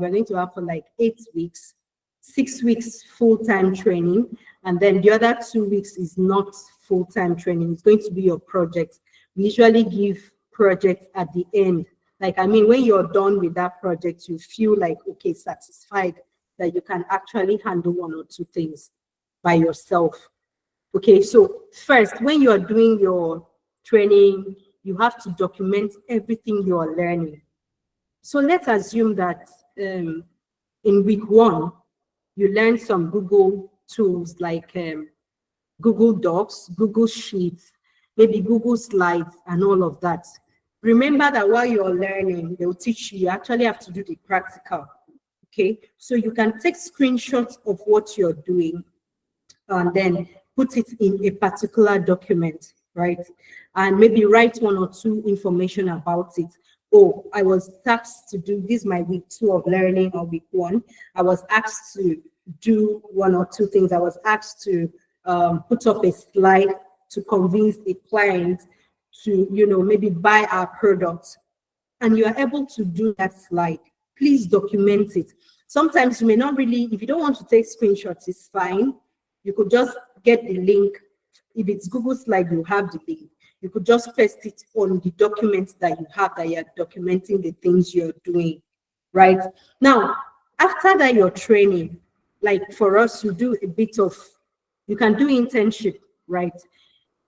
for like 8 weeks, 6 weeks full-time training, and then the other 2 weeks is not full-time training. It's going to be your project. We usually give projects at the end. Like, I mean, when you're done with that project, you feel like, okay, satisfied that you can actually handle 1 or 2 things by yourself. Okay, so first, when you are doing your training, you have to document everything you are learning. So let's assume that in week 1, you learn some Google tools like Google Docs, Google Sheets, maybe Google Slides, and all of that. Remember that while you're learning, they'll teach you, you actually have to do the practical. Okay, so you can take screenshots of what you're doing and then put it in a particular document, right? And maybe write 1 or 2 information about it. oh, I was tasked to do this my week 2 of learning or week 1. I was asked to do 1 or 2 things. I was asked to put up a slide to convince a client to, maybe buy our product, and you are able to do that slide, please document it. Sometimes you may not really, if you don't want to take screenshots, it's fine. You could just get the link. If it's Google Slide, you have the link. You could just paste it on the documents that you have that you're documenting the things you're doing, right? Now, after that, your training, like for us, you do a bit of, you can do internship, right?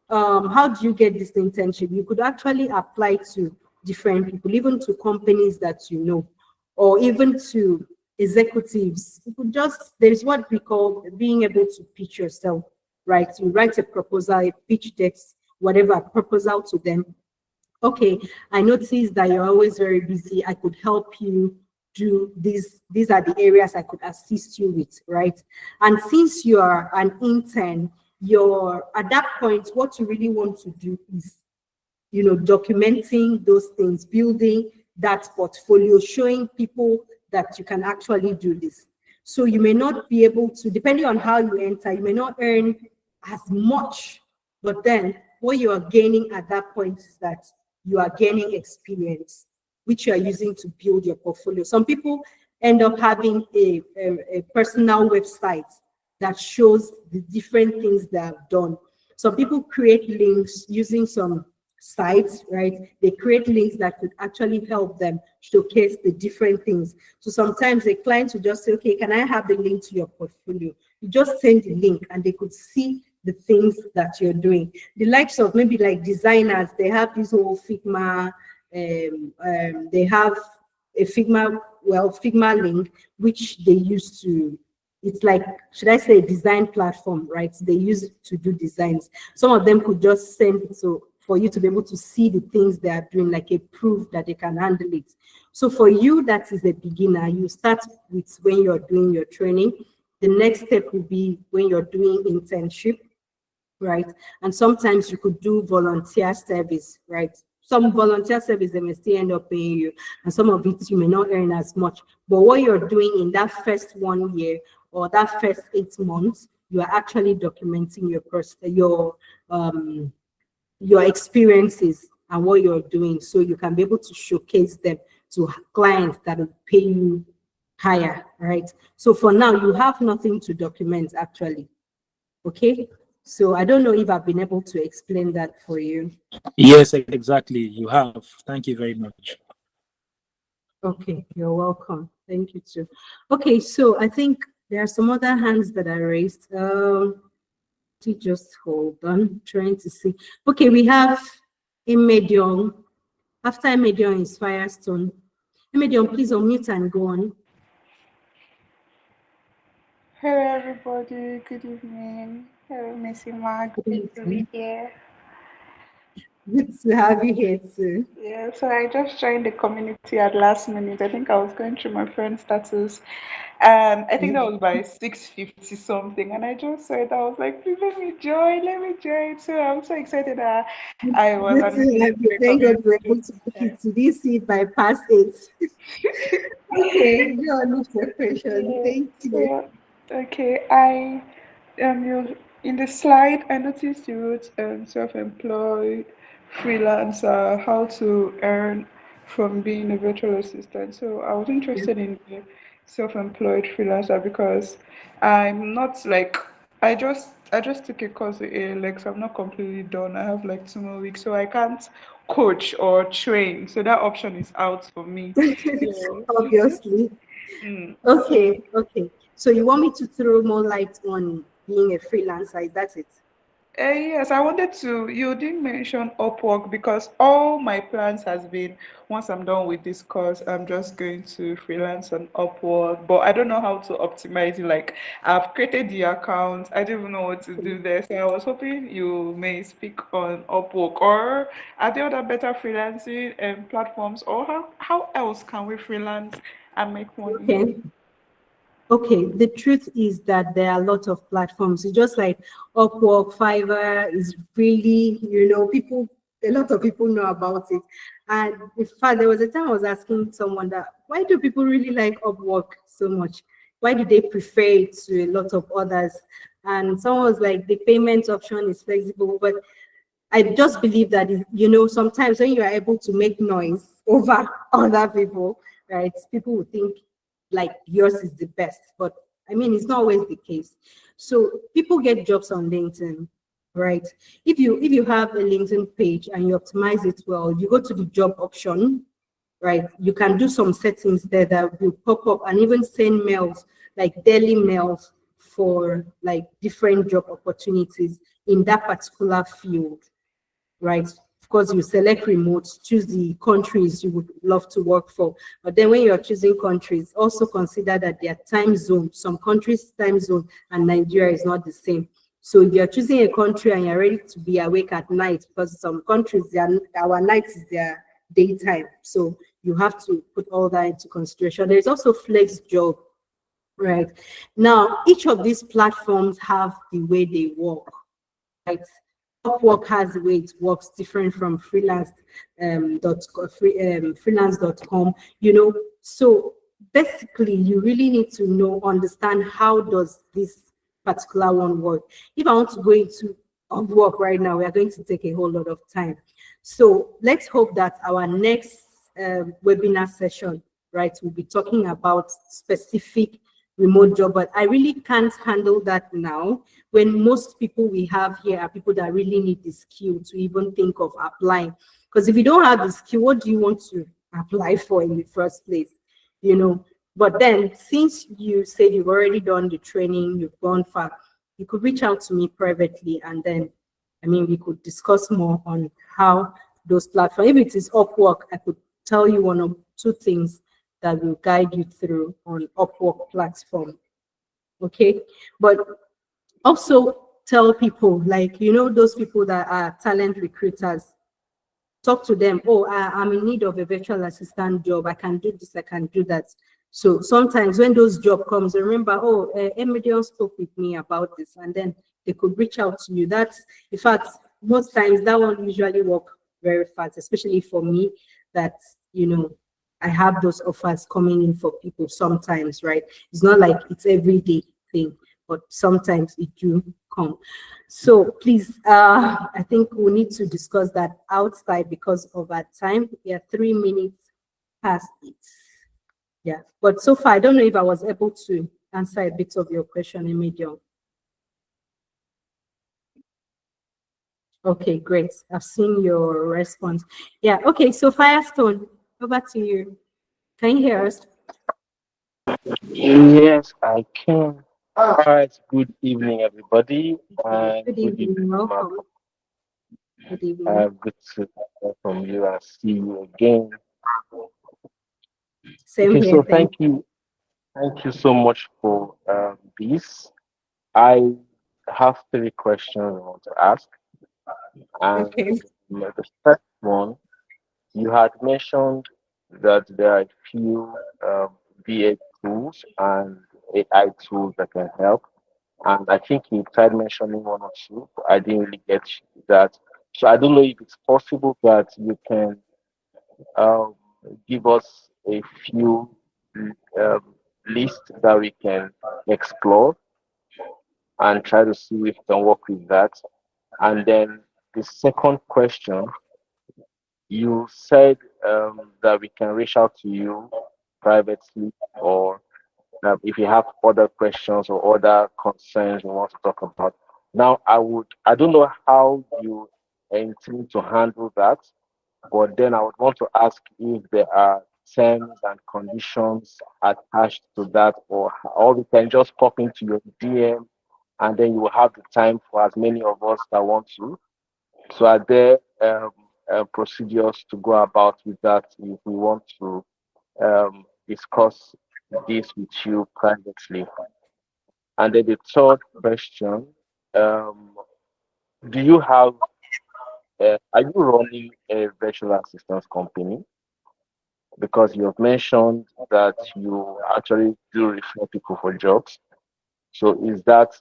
How do you get this internship? You could actually apply to different people, even to companies that you know, or even to executives. You could just, there's what we call being able to pitch yourself, right? You write a proposal, a pitch deck, whatever, proposal to them. Okay, I noticed that you're always very busy. I could help you do this. These are the areas I could assist you with, right? And since you are an intern, you're at that point, what you really want to do is, documenting those things, building that portfolio, showing people that you can actually do this. So you may not be able to, depending on how you enter, you may not earn as much, but then what you are gaining at that point is that you are gaining experience, which you are using to build your portfolio. Some people end up having a personal website that shows the different things they have done. Some people create links using some sites, right? They create links that could actually help them showcase the different things. So sometimes a client will just say, okay, can I have the link to your portfolio? You just send the link and they could see the things that you're doing. The likes of maybe like designers, they have this whole Figma, they have a Figma link, which they use to, it's like, should I say, a design platform, right? They use it to do designs. Some of them could just send it so for you to be able to see the things they are doing, like a proof that they can handle it. So for you, that is a beginner. You start with when you're doing your training. The next step will be when you're doing internship, right? And sometimes you could do volunteer service, right? Some volunteer service, they may still end up paying you, and some of it you may not earn as much. But what you're doing in that first 1 year or that first 8 months, you are actually documenting your experiences and what you're doing, so you can be able to showcase them to clients that will pay you higher, right? So for now, you have nothing to document actually. Okay, so I don't know if I've been able to explain that for you. Yes, exactly. You have. Thank you very much. Okay, you're welcome. Thank you too. Okay, so I think there are some other hands that are raised. Just hold on, trying to see. Okay, we have Imedion. After Imedion is Firestone. Imedion, please unmute and go on. Hello, everybody. Good evening. Hello, Miss Ima. Good to be here. Good to have you here too. Yeah, so I just joined the community at last minute. I think I was going through my friend's status, and I think that was by 6:50 something. And I just saw it. I was like, please let me join, let me join. So I'm so excited that I was Good to admitted have to you. the Thank God we're community. able to book it. So this seat by past 8. Okay, go on with your question. Yeah. Thank you. So, okay, you in the slide, I noticed you wrote self-employed, freelancer, how to earn from being a virtual assistant. So I was interested in the self-employed freelancer because I'm not like I just took a course with ALX. I'm not completely done. I have like 2 more weeks, so I can't coach or train. So that option is out for me. So, Obviously. so Okay. So you want me to throw more light on being a freelancer? Is that it? Yes, I wanted to. You didn't mention Upwork because all my plans has been once I'm done with this course, I'm just going to freelance on Upwork. But I don't know how to optimize it. Like I've created the account, I don't even know what to do there. So I was hoping you may speak on Upwork or are there other better freelancing platforms, or how else can we freelance and make money? Okay. Okay, the truth is that there are a lot of platforms. It's just like Upwork, Fiverr is really, a lot of people know about it. And in fact, there was a time I was asking someone that why do people really like Upwork so much? Why do they prefer it to a lot of others? And someone was like, the payment option is flexible, but I just believe that, sometimes when you are able to make noise over other people, right, people will think like yours is the best. But I mean, it's not always the case. So people get jobs on LinkedIn, right? If you have a LinkedIn page and you optimize it well, you go to the job option, right? You can do some settings there that will pop up and even send mails, like daily mails for like different job opportunities in that particular field, right? Of course, you select remote, choose the countries you would love to work for. But then when you're choosing countries, also consider that their time zone, some countries' time zone and Nigeria is not the same. So if you're choosing a country and you're ready to be awake at night, because some countries, our night is their daytime. So you have to put all that into consideration. There's also flex job, right? Now, each of these platforms have the way they work, right? Upwork has the way it works different from freelance.com, So basically, you really need to understand how does this particular one work. If I want to go into Upwork right now, we are going to take a whole lot of time. So let's hope that our next webinar session, right, will be talking about specific remote job, but I really can't handle that now when most people we have here are people that really need the skill to even think of applying. Because if you don't have the skill, what do you want to apply for in the first place? But then since you said you've already done the training, you've gone far, you could reach out to me privately, and then we could discuss more on how those platforms, if it is Upwork, I could tell you one or two things that will guide you through on Upwork platform. Okay, but also tell people, like, those people that are talent recruiters, talk to them. Oh, I'm in need of a virtual assistant job. I can do this, I can do that. So sometimes when those job comes, remember, oh, Emedion spoke with me about this, and then they could reach out to you. That's, in fact, most times that one usually work very fast, especially for me, that, I have those offers coming in for people sometimes, right? It's not like it's everyday thing, but sometimes it do come. So please, I think we need to discuss that outside because of our time. We are 3 minutes past it. Yeah, but so far, I don't know if I was able to answer a bit of your question, Emedion. Okay, great. I've seen your response. Yeah, okay, so Firestone, over to you. Can you hear us? Yes, I can. All right. Good evening, everybody, and Good good evening, evening, welcome. Marco. Good evening. Good to hear from you and see you again. Same Okay, here, so thank thank you so much for this. I have three questions I want to ask, you. and Okay. the first one, you had mentioned that there are a few VA tools and AI tools that can help. And I think you tried mentioning one or two, but I didn't really get that. So I don't know if it's possible that you can um, give us a few um, lists that we can explore and try to see if we can work with that. And then the second question, you said that we can reach out to you privately, or if you have other questions or other concerns you want to talk about. Now, I don't know how you intend to handle that, but then I would want to ask if there are terms and conditions attached to that, or we can just pop into your DM and then you will have the time for as many of us that want to. So, are there procedures to go about with that if we want to discuss this with you privately? And then the third question, um, do you have, are you running a virtual assistance company? Because you have mentioned that you actually do refer people for jobs. So is that,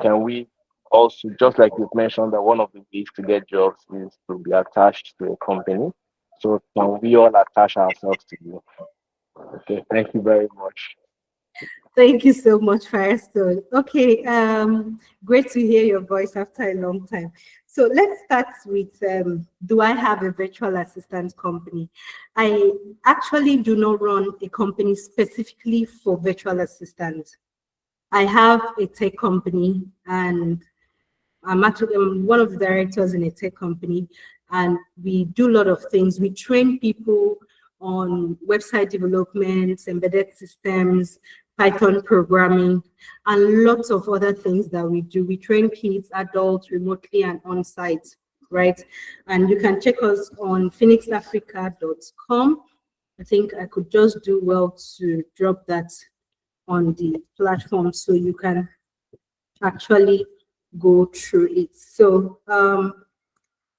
can we also, just like you've mentioned that one of the ways to get jobs is to be attached to a company. So can we all attach ourselves to you? Okay, thank you very much. Thank you so much, Firestone. Okay, great to hear your voice after a long time. So let's start with, do I have a virtual assistant company? I actually do not run a company specifically for virtual assistants. I have a tech company, and I'm one of the directors in a tech company, and we do a lot of things. We train people on website development, embedded systems, Python programming, and lots of other things that we do. We train kids, adults, remotely and on-site, right? And you can check us on phoenixafrica.com. I think I could just do well to drop that on the platform so you can actually go through it. So,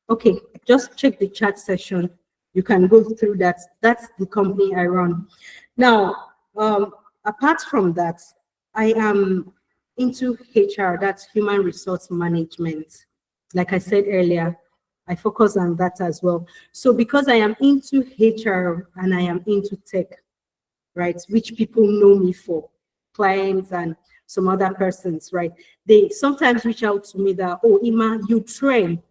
okay, just check the chat session. You can go through that. That's the company I run. Now, apart from that, I am into HR, that's human resource management. Like I said earlier, I focus on that as well. So because I am into HR and I am into tech, right, which people know me for, clients and some other persons, right? They sometimes reach out to me that, oh, Ima, you train.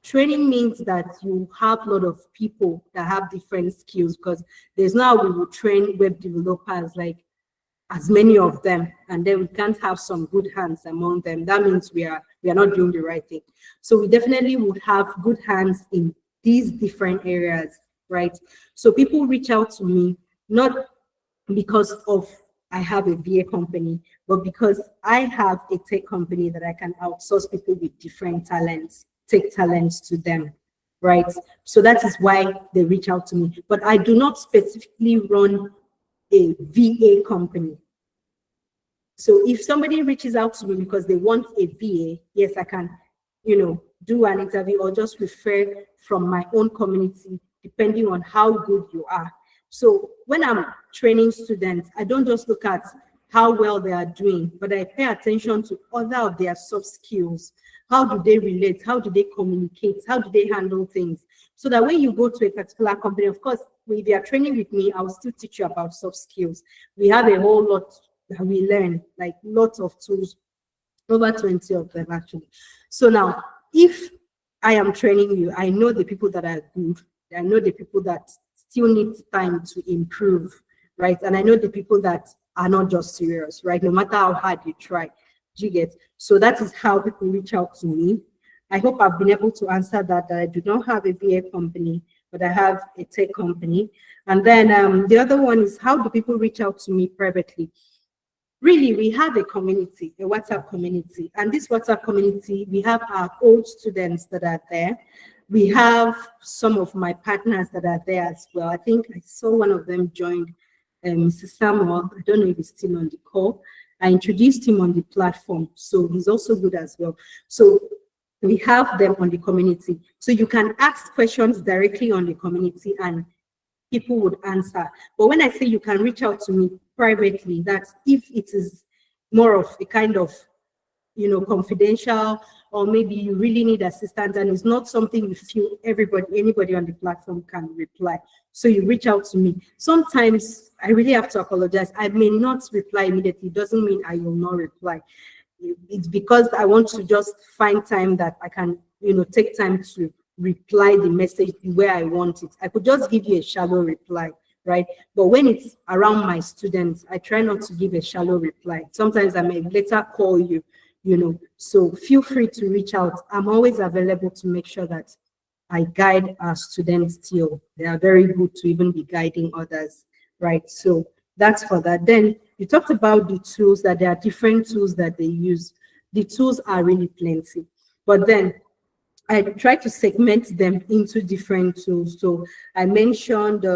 Training means that you have a lot of people that have different skills, because there's now we will train web developers, like as many of them, and then we can't have some good hands among them. That means we are not doing the right thing. So we definitely would have good hands in these different areas, right? So people reach out to me not because of I have a VA company, but because I have a tech company that I can outsource people with different talents, tech talents to them, right? So that is why they reach out to me. But I do not specifically run a VA company. So if somebody reaches out to me because they want a VA, yes, I can, do an interview or just refer from my own community, depending on how good you are. So when I'm training students, I don't just look at how well they are doing, but I pay attention to other of their soft skills. How do they relate? How do they communicate? How do they handle things? So that when you go to a particular company, of course, if you are training with me, I'll still teach you about soft skills. We have a whole lot that we learn, like lots of tools, over 20 of them actually. So now, if I am training you, I know the people that are good, I know the people that still need time to improve, right? And I know the people that are not just serious, right? No matter how hard you try, do you get? So that is how people reach out to me. I hope I've been able to answer that I do not have a VA company, but I have a tech company. And then the other one is, how do people reach out to me privately? Really, we have a community, a WhatsApp community. And this WhatsApp community, we have our old students that are there. We have some of my partners that are there as well. I think I saw one of them joined, Mr. Samuel. I don't know if he's still on the call. I introduced him on the platform, so he's also good as well. So we have them on the community. So you can ask questions directly on the community and people would answer. But when I say you can reach out to me privately, that's if it is more of a kind of, confidential, or maybe you really need assistance and it's not something you feel anybody on the platform can reply. So you reach out to me. Sometimes I really have to apologize. I may not reply immediately. It doesn't mean I will not reply. It's because I want to just find time that I can, take time to reply the message where I want it. I could just give you a shallow reply, right? But when it's around my students, I try not to give a shallow reply. Sometimes I may later call you, so feel free to reach out. I'm always available to make sure that I guide our students till they are very good to even be guiding others, right? So that's for that. Then you talked about the tools, that there are different tools that they use. The tools are really plenty, but then I try to segment them into different tools. So I mentioned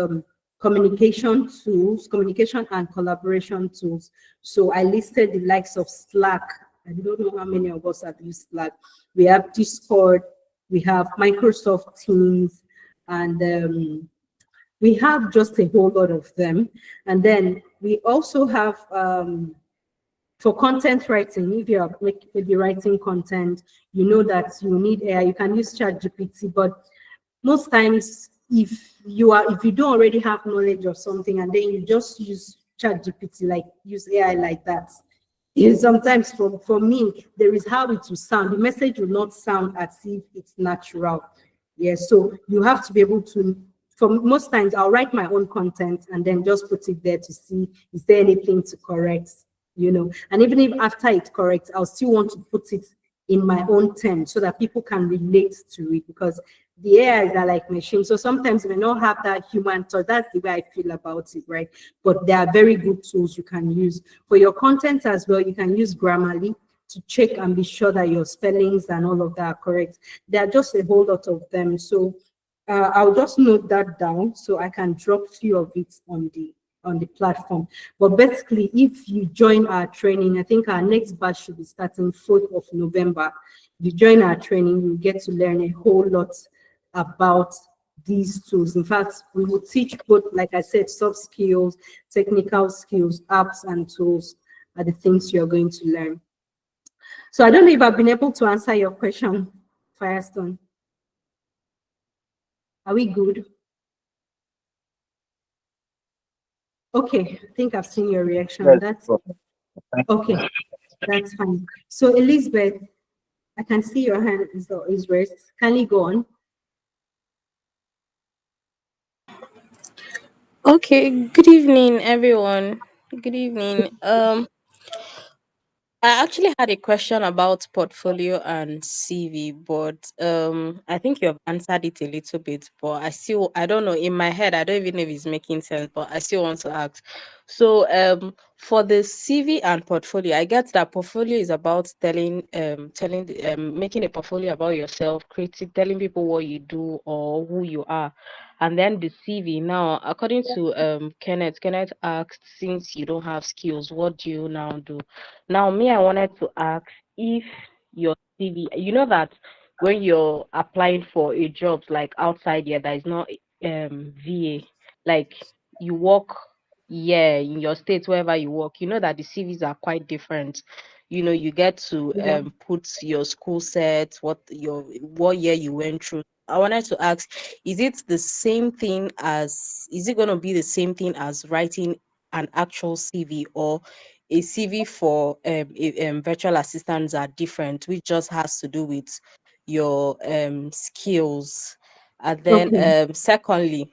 communication tools, communication and collaboration tools. So I listed the likes of Slack. I don't know how many of us have used Slack. We have Discord, we have Microsoft Teams, and we have just a whole lot of them. And then we also have for content writing, if you're maybe writing content, you know that you need AI. You can use ChatGPT, but most times if you don't already have knowledge of something and then you just use ChatGPT, like use AI like that, sometimes for me, there is how it will sound. The message will not sound as if it's natural. Yeah, so you have to be able to, for most times, I'll write my own content and then just put it there to see, is there anything to correct, And even if after it corrects, I'll still want to put it in my own terms so that people can relate to it, because the AIs are like machines. So sometimes we may not have that human touch. That's the way I feel about it, right? But there are very good tools you can use. For your content as well, you can use Grammarly to check and be sure that your spellings and all of that are correct. There are just a whole lot of them. So I'll just note that down so I can drop few of it on the platform. But basically, if you join our training, I think our next batch should be starting 4th of November. You join our training, you get to learn a whole lot about these tools. In fact, we will teach both, like I said, soft skills, technical skills, apps and tools are the things you're going to learn. So I don't know if I've been able to answer your question, Firestone. Are we good? Okay, I think I've seen your reaction. Yes, That's well, okay. That's fine. So Elizabeth, I can see your hand is raised. Can you go on? Okay, good evening, everyone. Good evening. I actually had a question about portfolio and CV, but I think you have answered it a little bit. But I don't know. In my head, I don't even know if it's making sense. But I still want to ask. So, for the CV and portfolio, I get that portfolio is about making a portfolio about yourself, telling people what you do or who you are. And then the CV now, according to Kenneth asked, since you don't have skills, what do you now do? Now, me, I wanted to ask if your CV, you know that when you're applying for a job like outside here, that is not VA, like you work, yeah, in your state, wherever you work, you know that the CVs are quite different. You get to Yeah. put your school set, what year you went through. I wanted to ask, is it going to be the same thing as writing an actual CV, or a CV for virtual assistants are different, which just has to do with your skills. And then Okay. secondly,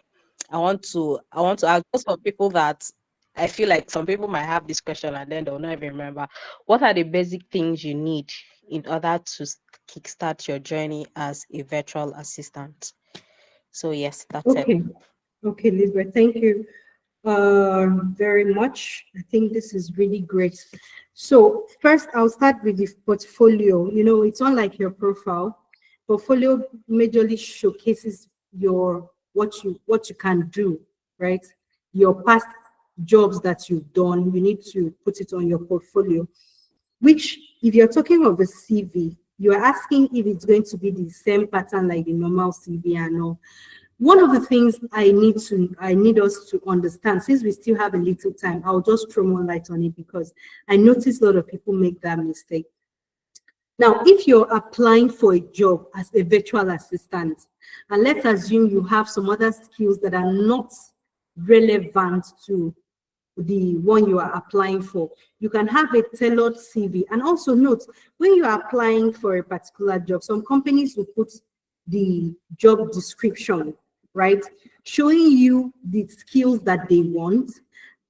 I want to ask, just for people that I feel like some people might have this question and then they'll not even remember, what are the basic things you need in order to kickstart your journey as a virtual assistant? So yes, that's it. Okay. Okay, Elizabeth, thank you very much. I think this is really great. So first, I'll start with the portfolio. It's unlike your profile. Portfolio majorly showcases what you can do, right? Your past jobs that you've done. You need to put it on your portfolio. Which, if you're talking of a CV, you're asking if it's going to be the same pattern like the normal CV and all. One of the things I need us to understand, since we still have a little time, I'll just throw more light on it because I notice a lot of people make that mistake. Now, if you're applying for a job as a virtual assistant, and let's assume you have some other skills that are not relevant to the one you are applying for, you can have a tailored CV. And also note, when you are applying for a particular job, some companies will put the job description, right? Showing you the skills that they want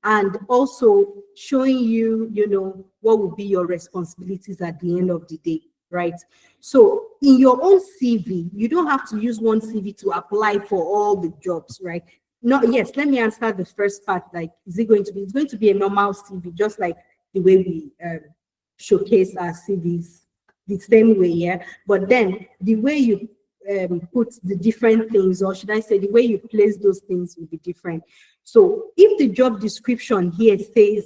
and also showing you, what will be your responsibilities at the end of the day, right? So in your own CV, you don't have to use one CV to apply for all the jobs, right? No, yes, let me answer the first part. Like, it's going to be a normal CV, just like the way we showcase our CVs, the same way, yeah. But then the way you put the different things, or should I say, the way you place those things will be different. So if the job description here says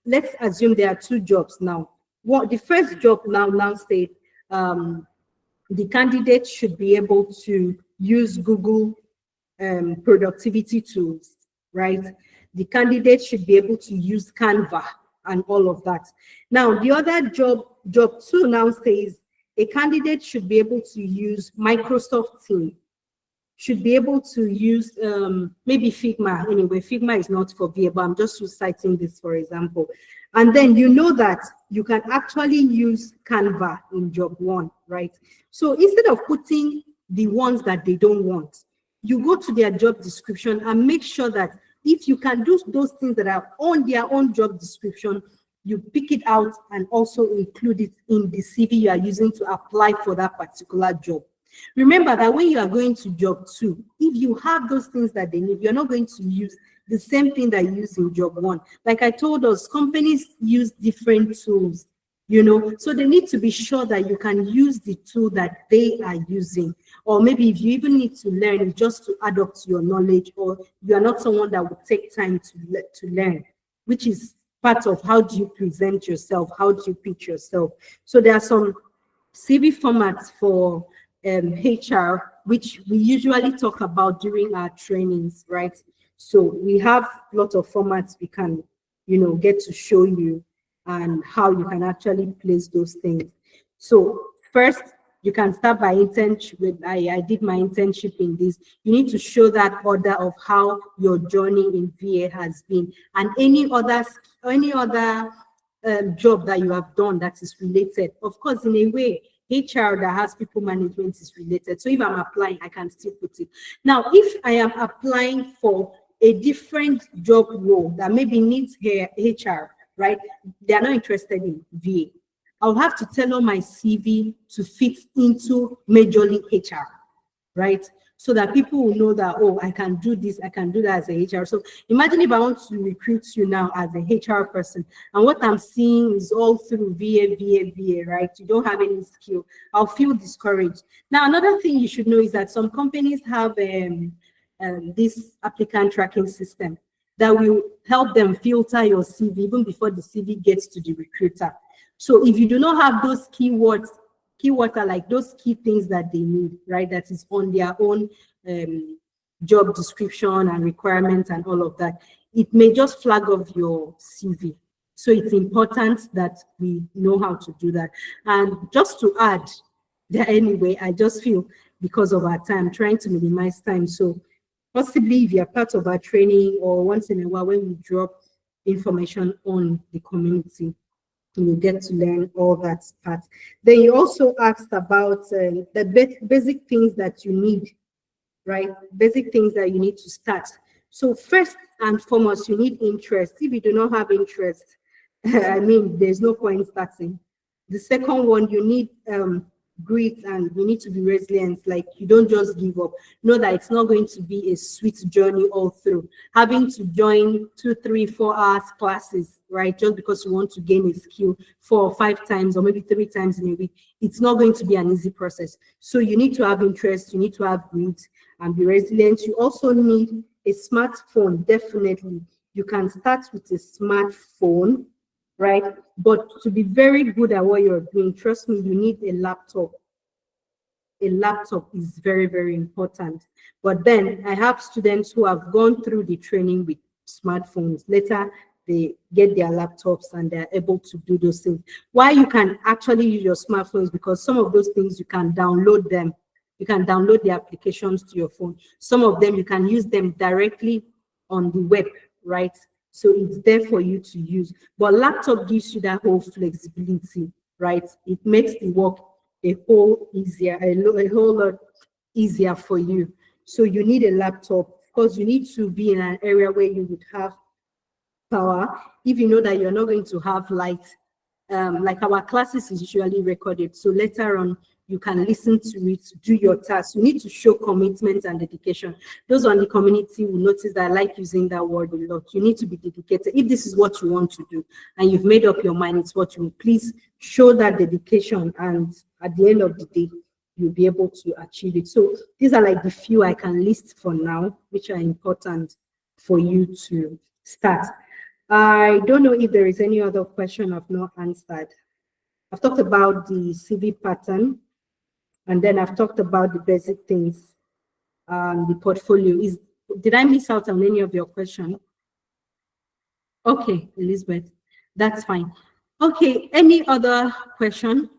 let's assume there are two jobs now. What the first job now said, the candidate should be able to use Google productivity tools, right? The candidate should be able to use Canva and all of that. Now, the other job two now says a candidate should be able to use Microsoft Teams. should be able to use maybe Figma. Anyway, Figma is not for VA, but I'm just citing this for example. And then you know that you can actually use Canva in job one, right? So instead of putting the ones that they don't want, you go to their job description and make sure that if you can do those things that are on their own job description, you pick it out and also include it in the CV you are using to apply for that particular job. Remember that when you are going to job two, if you have those things that they need, you're not going to use the same thing that you use in job one. Like I told us, companies use different tools, you know, so they need to be sure that you can use the tool that they are using. Or maybe if you even need to learn just to add up to your knowledge, or you are not someone that would take time to learn, which is part of how do you present yourself, how do you pitch yourself. So there are some CV formats for HR, which we usually talk about during our trainings, right? So we have a lot of formats we can, you know, get to show you and how you can actually place those things. So first, you can start by internship. I did my internship in this. You need to show that order of how your journey in VA has been, and any other job that you have done that is related. Of course, in a way, HR that has people management is related. So if I'm applying, I can still put it. Now, if I am applying for a different job role that maybe needs HR, right? They are not interested in VA. I'll have to tailor my CV to fit into majorly HR, right? So that people will know that, oh, I can do this, I can do that as a HR. So imagine if I want to recruit you now as a HR person, and what I'm seeing is all through VA, right? You don't have any skill. I'll feel discouraged. Now, another thing you should know is that some companies have this applicant tracking system that will help them filter your CV even before the CV gets to the recruiter. So if you do not have those keywords are like those key things that they need, right? That is on their own job description and requirements and all of that. It may just flag off your CV. So it's important that we know how to do that. And just to add, there anyway, I just feel because of our time, trying to minimize time. So possibly if you're part of our training or once in a while when we drop information on the community, you get to learn all that part. Then you also asked about the basic things that you need, right? Basic things that you need to start. So first and foremost, you need interest. If you do not have interest, I mean, there's no point starting. The second one, you need grit, and you need to be resilient. Like, you don't just give up. Know that it's not going to be a sweet journey all through. Having to join 2, 3, 4 hours classes, right, just because you want to gain a skill 4 or 5 times or maybe 3 times in a week, it's not going to be an easy process. So you need to have interest, you need to have grit and be resilient. You also need a smartphone. Definitely, you can start with a smartphone, right? But to be very good at what you're doing, trust me, you need a laptop. A laptop is very, very important. But then I have students who have gone through the training with smartphones. Later, they get their laptops and they're able to do those things. Why you can actually use your smartphones, because some of those things you can download them. You can download the applications to your phone. Some of them you can use them directly on the web, right? So it's there for you to use. But laptop gives you that whole flexibility, right? It makes the work a whole lot easier for you. So you need a laptop. Of course, you need to be in an area where you would have power. If you know that you're not going to have light, like our classes is usually recorded. So later on, you can listen to it, do your tasks. You need to show commitment and dedication. Those on the community will notice that I like using that word a lot. You need to be dedicated. If this is what you want to do and you've made up your mind, it's what you will, please show that dedication. And at the end of the day, you'll be able to achieve it. So these are like the few I can list for now, which are important for you to start. I don't know if there is any other question I've not answered. I've talked about the CV pattern, and then I've talked about the basic things, the portfolio. Did I miss out on any of your question? Okay, Elizabeth, that's fine. Okay, any other question?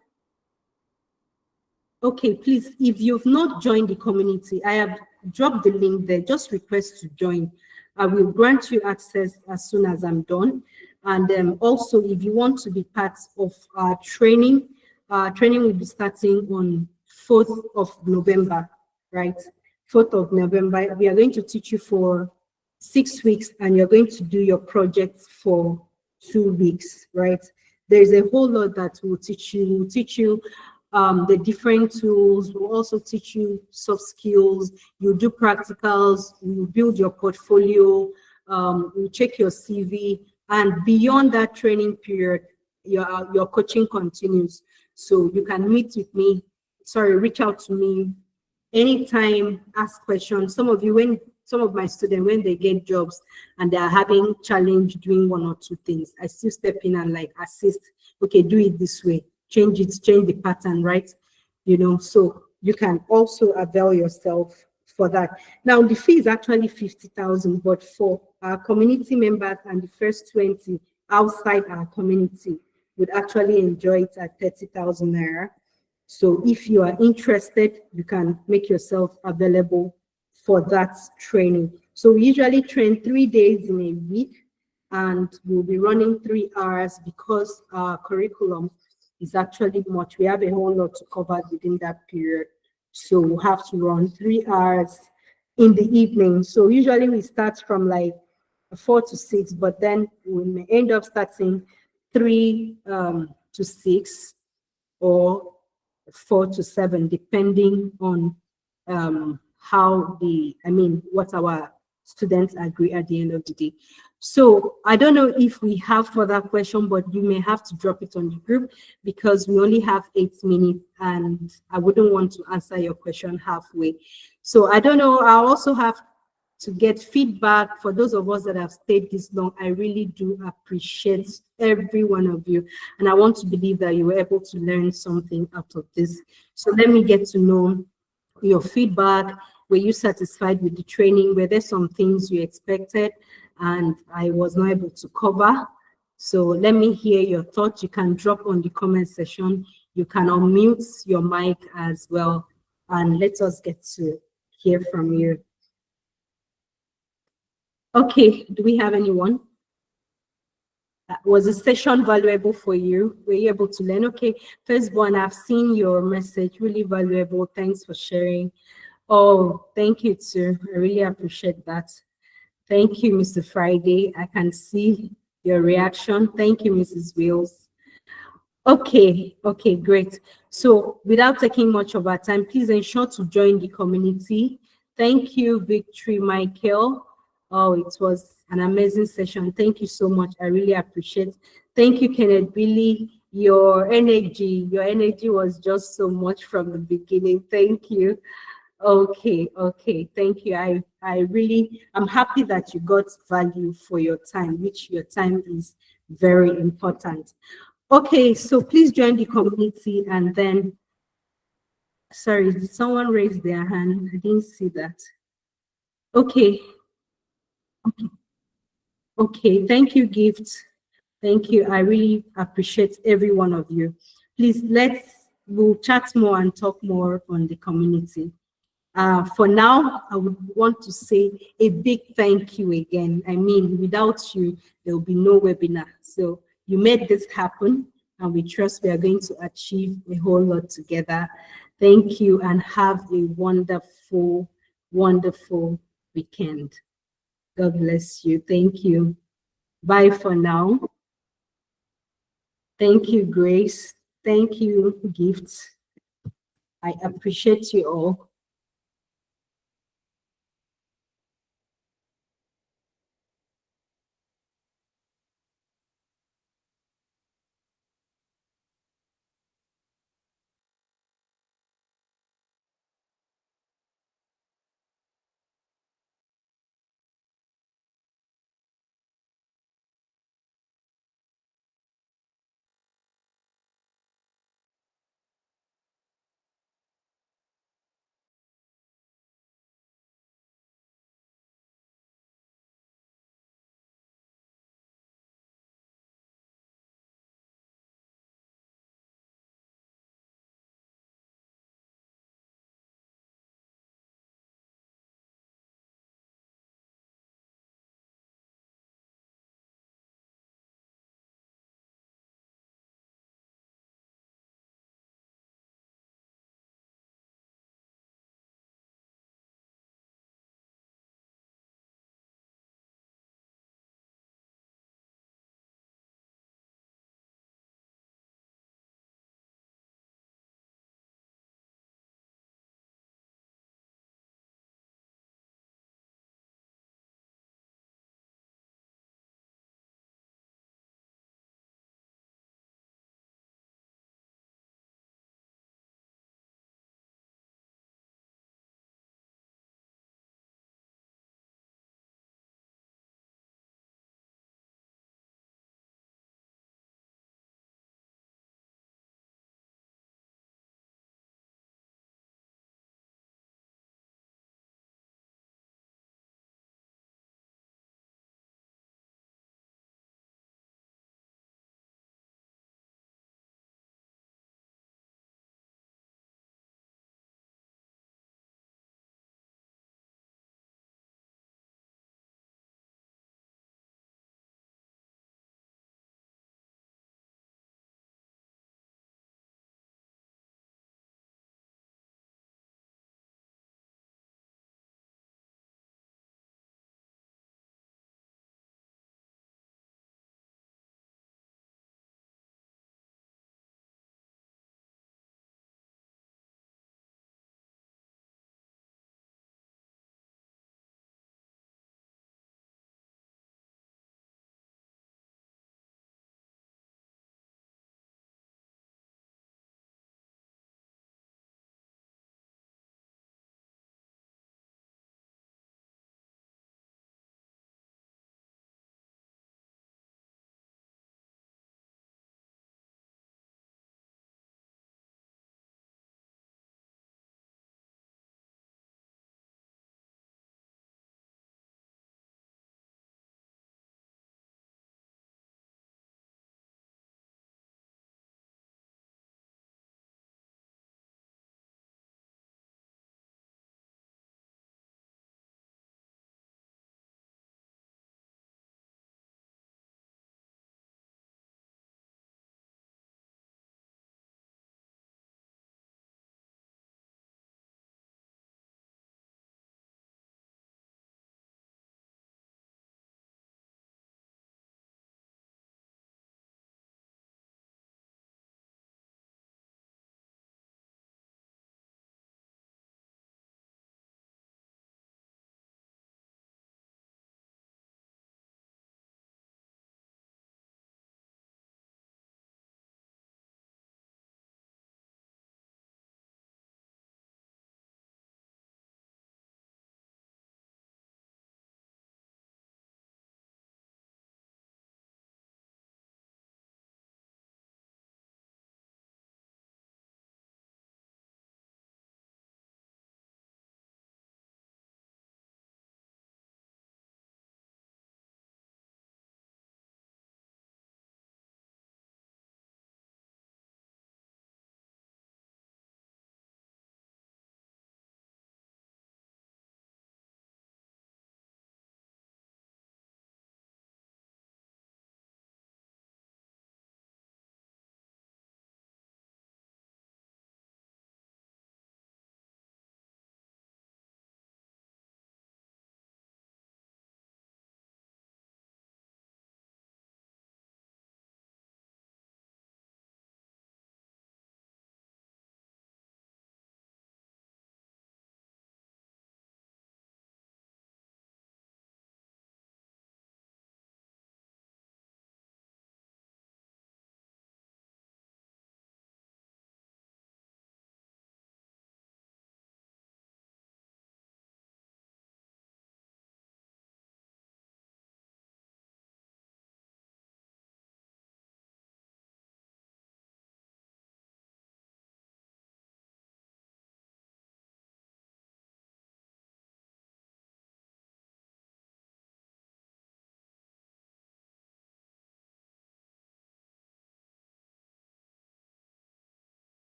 Okay, please, if you've not joined the community, I have drop the link there. Just request to join. I will grant you access as soon as I'm done. And also, if you want to be part of our training will be starting on 4th of November, right? 4th of November. We are going to teach you for 6 weeks, and you're going to do your projects for 2 weeks, right? There's a whole lot that will teach you. We'll teach you the different tools. We'll also teach you soft skills. You do practicals. You build your portfolio. You check your CV, and beyond that training period, your coaching continues. So you can meet with me. Sorry, reach out to me anytime, ask questions. Some of my students, when they get jobs and they are having challenge doing one or two things, I still step in and like assist. Okay, do it this way, change the pattern, right? So you can also avail yourself for that. Now the fee is actually 50,000, but for our community members and the first 20 outside our community would actually enjoy it at 30,000 naira. So if you are interested, you can make yourself available for that training. So we usually train 3 days in a week, and we'll be running 3 hours because our curriculum is actually much. We have a whole lot to cover within that period. So we'll have to run 3 hours in the evening. So usually we start from like 4 to 6, but then we may end up starting 3 to 6 or 4 to 7, depending on what our students agree at the end of the day. So I don't know if we have further question, but you may have to drop it on the group because we only have 8 minutes and I wouldn't want to answer your question halfway. So I don't know, I also have to get feedback. For those of us that have stayed this long, I really do appreciate every one of you. And I want to believe that you were able to learn something out of this. So let me get to know your feedback. Were you satisfied with the training? Were there some things you expected and I was not able to cover? So let me hear your thoughts. You can drop on the comment section. You can unmute your mic as well. And let us get to hear from you. Okay, do we have anyone? Was the session valuable for you? Were you able to learn? Okay, firstborn, I've seen your message, really valuable. Thanks for sharing. Oh, thank you too. I really appreciate that. Thank you, Mr. Friday. I can see your reaction. Thank you, Mrs. Wills. Okay, great. So without taking much of our time, please ensure to join the community. Thank you, Victory Michael. Oh, it was an amazing session. Thank you so much. I really appreciate it. Thank you, Kenneth Billy. Your energy was just so much from the beginning. Thank you. Okay, thank you. I'm happy that you got value for your time, which your time is very important. Okay, so please join the community and then, sorry, did someone raise their hand? I didn't see that. Okay, thank you, Gift. Thank you. I really appreciate every one of you. Please, we'll chat more and talk more on the community. For now, I would want to say a big thank you again. I mean, without you, there will be no webinar. So you made this happen, and we trust we are going to achieve a whole lot together. Thank you, and have a wonderful, wonderful weekend. God bless you. Thank you. Bye for now. Thank you, Grace. Thank you, Gifts. I appreciate you all.